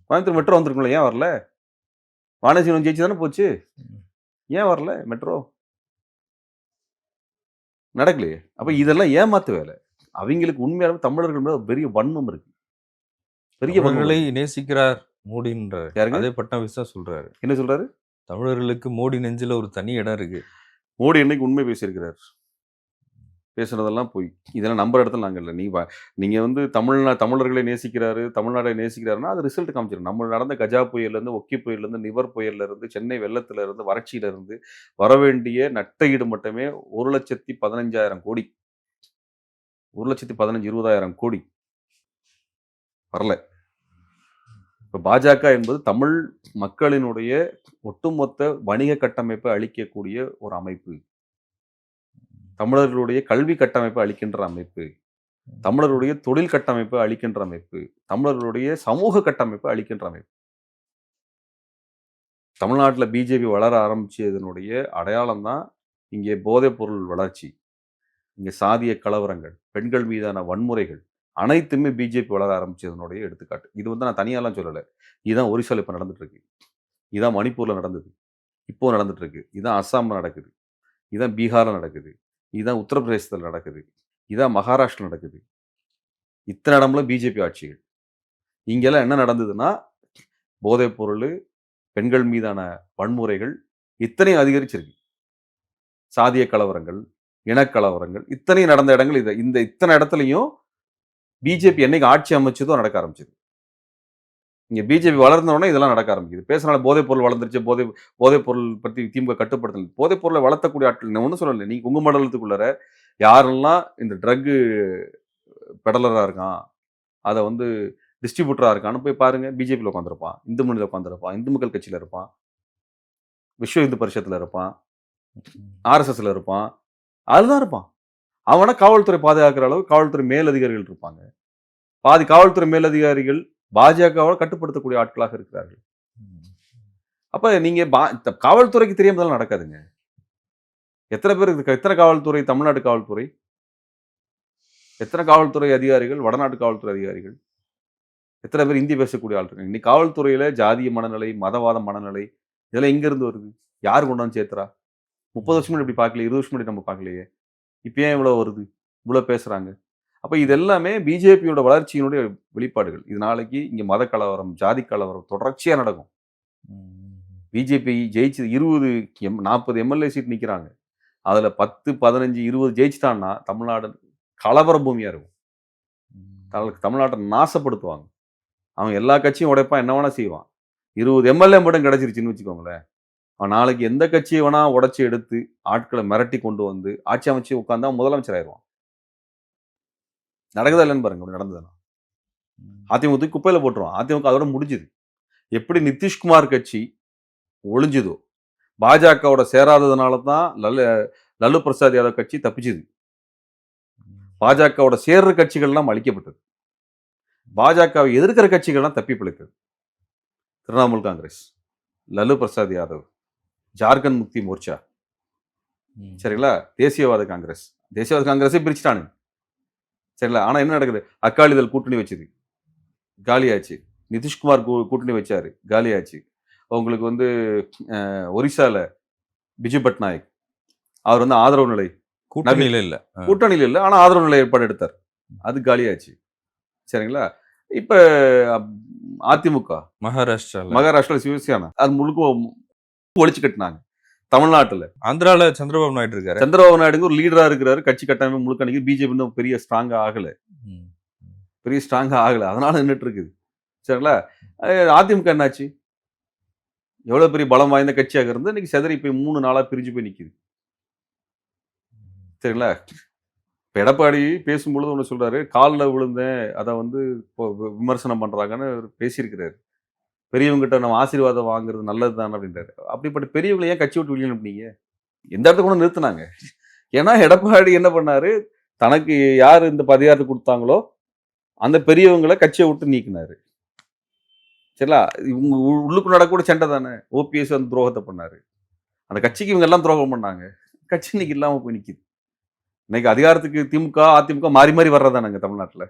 கோயம்புத்தூர் மெட்ரோ வந்திருக்கும்ல, ஏன் வரல? வானதி சீனிவாசன் ஜெயிச்சு தானே போச்சு, ஏன் வரல மெட்ரோ? நடக்கலையே. அப்ப இதெல்லாம் ஏமாத்து வேலை. அவங்களுக்கு உண்மையாலுமே தமிழர்கள் மேல பெரிய வன்மம் இருக்கு. பெரிய தமிழர்களை நேசிக்கிறார் மோடின்றார். யாருங்க? அதே பட்னாவிஸ் தான் சொல்றாரு. என்ன சொல்றாரு? தமிழர்களுக்கு மோடி நெஞ்சில ஒரு தனி இடம் இருக்கு. மோடி என்னைக்கு உண்மை பேசியிருக்கிறார்? பேசுனதெல்லாம் பொய். இதெல்லாம் நம்புற இடத்துல நாங்க இல்ல. நீங்க வந்து தமிழர்களை நேசிக்கிறாரு, தமிழ்நாடை நேசிக்கிறாருன்னா, அது ரிசல்ட் காமிச்சிரும். நம்ம நடந்த கஜா புயல்லேருந்து, ஒக்கி புயல்லேருந்து, நிவர் புயல்லேருந்து, சென்னை வெள்ளத்திலிருந்து, வறட்சியிலிருந்து வரவேண்டிய நட்டஈடு மட்டுமே 1,15,000 கோடி. 1,15,000 20,000 கோடி வரல. இப்ப பாஜக என்பது தமிழ் மக்களினுடைய ஒட்டுமொத்த வணிக கட்டமைப்பை அழிக்கக்கூடிய ஒரு அமைப்பு. தமிழர்களுடைய கல்வி கட்டமைப்பை அளிக்கின்ற அமைப்பு. தமிழருடைய தொழில் கட்டமைப்பை அளிக்கின்ற அமைப்பு. தமிழர்களுடைய சமூக கட்டமைப்பை அளிக்கின்ற அமைப்பு. தமிழ்நாட்டுல பிஜேபி வளர ஆரம்பிச்சதனுடைய அடையாளம் தான் இங்கே போதைப் பொருள் வளர்ச்சி. இங்க சாதிய கலவரங்கள், பெண்கள் மீதான வன்முறைகள் அனைத்துமே பிஜேபி வளர ஆரம்பிச்சதனுடைய எடுத்துக்காட்டு. இது வந்து நான் தனியாலாம் சொல்லல. இதுதான் ஒரிசால இப்ப நடந்துட்டு இருக்கு. இதுதான் மணிப்பூர்ல நடந்தது. இப்போ நடந்துட்டு இருக்கு. இதுதான் அஸ்ஸாம்ல நடக்குது. இதுதான் பீகார்ல நடக்குது. இதுதான் உத்தரப்பிரதேசத்துல நடக்குது. இதான் மகாராஷ்டிரா நடக்குது. இத்தனை இடம்ல பிஜேபி ஆட்சிகள். இங்கெல்லாம் என்ன நடந்ததுன்னா, போதைப் பொருள், பெண்கள் மீதான வன்முறைகள் இத்தனையும் அதிகரிச்சிருக்கு. சாதிய கலவரங்கள், இனக்கலவரங்கள் இத்தனையும் நடந்த இடங்கள் இது. இந்த இத்தனை இடத்துலயும் பிஜேபி என்னைக்கு ஆட்சி அமைச்சதோ நடக்க ஆரம்பிச்சது. இங்க பிஜேபி வளர்ந்த உடனே இதெல்லாம் நடக்க ஆரம்பிக்குது. பேசுனால போதைப் பொருள் வளர்ந்துருச்சு, போதைப் பொருள் பத்தி திமுக கட்டுப்படுத்தல. போதைப் பொருளை வளர்த்தக்கூடிய ஆட்கள் நான் ஒண்ணும் சொல்லல. நீங்க உங்க மண்டலத்துக்குள்ளார யாரெல்லாம் இந்த ட்ரக் பெடலரா இருக்கான், அத வந்து டிஸ்ட்ரிபியூட்டரா இருக்கான்னு போய் பாருங்க. பிஜேபியில உட்காந்துருப்பான், இந்து முன்னணியில உட்காந்துருப்பான், இந்து மக்கள் கட்சியில இருப்பான், விஸ்வ இந்து பரிஷத்துல இருப்பான், ஆர்எஸ்எஸ்ல இருப்பான், அதுதான் இருப்பான். அவனை காவல்துறை பாதுகாக்கிற அளவு காவல்துறை மேலதிகாரிகள் இருப்பாங்க. பாதி காவல்துறை மேலதிகாரிகள் பாஜகவால் கட்டுப்படுத்தக்கூடிய ஆட்களாக இருக்கிறார்கள். அப்ப நீங்க காவல்துறைக்கு தெரியாம இதெல்லாம் நடக்காதுங்க. எத்தனை பேருக்கு எத்தனை காவல்துறை, தமிழ்நாட்டு காவல்துறை, எத்தனை காவல்துறை அதிகாரிகள், வடநாட்டு காவல்துறை அதிகாரிகள், எத்தனை பேர் இந்தி பேசக்கூடிய ஆள் இருக்காங்க. இன்னைக்கு காவல்துறையில ஜாதிய மனநிலை, மதவாத மனநிலை இதெல்லாம் எங்க இருந்து வருது? யார் கொண்டு வந்து சேர்த்துறா? 30 வருஷம் முன்னாடி இப்படி பார்க்கல, 20 வருஷம் முன்னாடி நம்ம பார்க்கலையே. இப்ப ஏன் இவ்வளவு வருது? இவ்வளவு பேசுறாங்க. அப்ப இது எல்லாமே பிஜேபியோட வளர்ச்சியினுடைய வெளிப்பாடுகள். இது நாளைக்கு இங்க மத கலவரம், ஜாதி கலவரம் தொடர்ச்சியா நடக்கும். பிஜேபி ஜெயிச்சு 20 40 எம்எல்ஏ சீட் நிக்கிறாங்க. அதுல 10, 15, 20 ஜெயிச்சுட்டான்னா தமிழ்நாடு கலவர பூமியா இருக்கும். தமிழ்நாட்டை நாசப்படுத்துவாங்க. அவன் எல்லா கட்சியும் உடைப்பான், என்ன வேணா செய்வான். 20 எம்எல்ஏ மட்டும் கிடைச்சிருச்சுன்னு வச்சுக்கோங்களேன். அவன் நாளைக்கு எந்த கட்சியை வேணா உடைச்சு எடுத்து ஆட்களை மிரட்டி கொண்டு வந்து ஆட்சி அமைச்சு உட்கார்ந்தா முதலமைச்சர் ஆயிடுவான். நடக்குதா இல்லைன்னு பாருங்க. அப்படி நடந்ததுன்னா அதிமுக குப்பையில போட்டுருவான். அதிமுக அதோட முடிஞ்சுது. எப்படி நிதிஷ்குமார் கட்சி ஒளிஞ்சுதோ, பாஜகவோட சேராததுனால தான் லல்லு பிரசாத் யாதவ் கட்சி தப்பிச்சுது. பாஜகவோட சேர்ற கட்சிகள்லாம் அழிக்கப்பட்டது. பாஜகவை எதிர்க்கிற கட்சிகள்லாம் தப்பி பிழைத்தது. திரிணாமுல் காங்கிரஸ், லல்லு பிரசாத் யாதவ், ஜார்க்கண்ட் முக்தி மோர்ச்சா, சரிங்களா, தேசியவாத காங்கிரஸ். தேசியவாத காங்கிரஸே பிரிச்சுட்டானு, சரிங்களா. ஆனா என்ன நடக்குது? அக்காலிதழ் கூட்டணி வச்சது, காலியாச்சு. நிதிஷ்குமார் கூட்டணி வச்சாரு, காலியாச்சு. உங்களுக்கு வந்து ஒரிசால பிஜு பட்நாயக் அவர் வந்து ஆதரவு நிலை கூட்டணியில இல்ல. கூட்டணியில் இல்லை, ஆனா ஆதரவு நிலை ஏற்பாடு எடுத்தார், அது காலியாச்சு. சரிங்களா. இப்ப அதிமுக மகாராஷ்டிரா சிவசேனா அது முழுக்க ஒழிச்சு கட்டினாங்க. தமிழ்நாட்டுல ஆந்திரால சந்திரபாபு நாயுடு இருக்காரு. சந்திரபாபு நாயுடு ஒரு லீடரா இருக்கிறாரு. கட்சி கட்டமைப்பு முழுக்க அன்னைக்கு பிஜேபி பெரிய ஸ்ட்ராங்கா ஆகல, அதனால நின்றுட்டு இருக்குது. சரிங்களா. அதிமுக என்னாச்சு? எவ்வளவு பெரிய பலம் வாய்ந்த கட்சியாக இருந்து இன்னைக்கு செதறி போய் 3 நாளா பிரிஞ்சு போய் நிக்குது. சரிங்களா. எடப்பாடி பேசும்பொழுது ஒன்று சொல்றாரு, காலில் விழுந்தேன், அதை வந்து விமர்சனம் பண்றாங்கன்னு பேசியிருக்கிறாரு. பெரியவங்ககிட்ட நம்ம ஆசீர்வாதம் வாங்குறது நல்லது தான் அப்படின்றாரு. அப்படிப்பட்ட பெரியவங்களை ஏன் கட்சி விட்டு வெளியே அனுப்புனீங்க? எந்த இடத்துல கூட நிறுத்தினாங்க. ஏன்னா எடப்பாடி என்ன பண்ணாரு, தனக்கு யார் இந்த அதிகாரத்தை கொடுத்தாங்களோ அந்த பெரியவங்களை கட்சியை விட்டு நீக்கினாரு. சரிங்களா. இவங்க உள்ளுக்கு நடக்கூட சண்டை தானே. ஓபிஎஸ் வந்து துரோகத்தை பண்ணாரு. அந்த கட்சிக்கு இவங்க எல்லாம் துரோகம் பண்ணாங்க. கட்சி இன்னைக்கு இல்லாம போய் நிக்குது. இன்னைக்கு அதிகாரத்துக்கு திமுக அதிமுக மாறி மாறி வர்றதானுங்க தமிழ்நாட்டில்.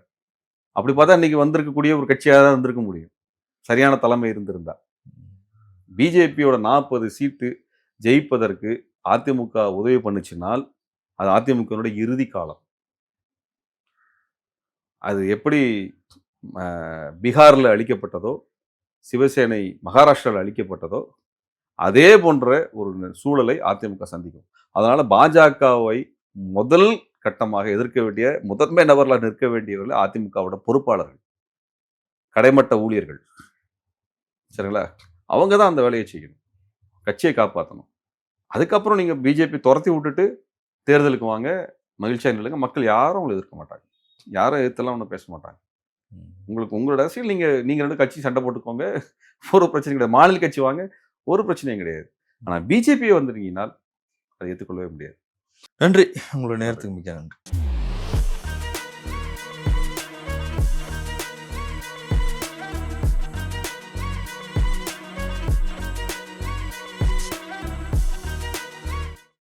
அப்படி பார்த்தா இன்னைக்கு வந்திருக்கக்கூடிய ஒரு கட்சியாக தான் இருந்திருக்க முடியும், சரியான தலைமை இருந்திருந்தா. பிஜேபியோட 40 சீட்டு ஜெயிப்பதற்கு அதிமுக உதவி பண்ணுச்சுனால் அது அதிமுகனுடைய இறுதி காலம். அது எப்படி பீகார்ல அளிக்கப்பட்டதோ, சிவசேனை மகாராஷ்டிராவில் அளிக்கப்பட்டதோ, அதே போன்ற ஒரு சூழலை அதிமுக சந்திக்கும். அதனால பாஜகவை முதல் கட்டமாக எதிர்க்க வேண்டிய முதன்மை நபர்களாக நிற்க வேண்டியவர்கள் அதிமுகவோட பொறுப்பாளர்கள், கடைமட்ட ஊழியர்கள். சரிங்களா? அவங்க தான் அந்த வேலையை செய்யணும். கட்சியை காப்பாத்தணும். அதுக்கப்புறம் நீங்க பிஜேபி தொரத்தி விட்டுட்டு தேர்தலுக்கு வாங்க, மகிழ்ச்சியா நில்லுங்க. மக்கள் யாரும் உங்கள எதிர்க்க மாட்டாங்க. யாரும் எதிர்த்துலாம் ஒண்ணும் பேச மாட்டாங்க. ம். உங்களுக்கு உங்களோட அரசியல் நீங்க 2 கட்சி சண்டை போட்டுக்கோங்க. ஒரு பிரச்சனையும் கிடையாது. மாநில கட்சி வாங்க, ஒரு பிரச்சனையும் கிடையாது. ஆனா பிஜேபி வந்துட்டீங்கன்னா, அதை ஏத்துக்கொள்ளவே முடியாது. நன்றி. உங்களுடைய நன்றி. நேரத்துக்கு மிக்க நன்றி.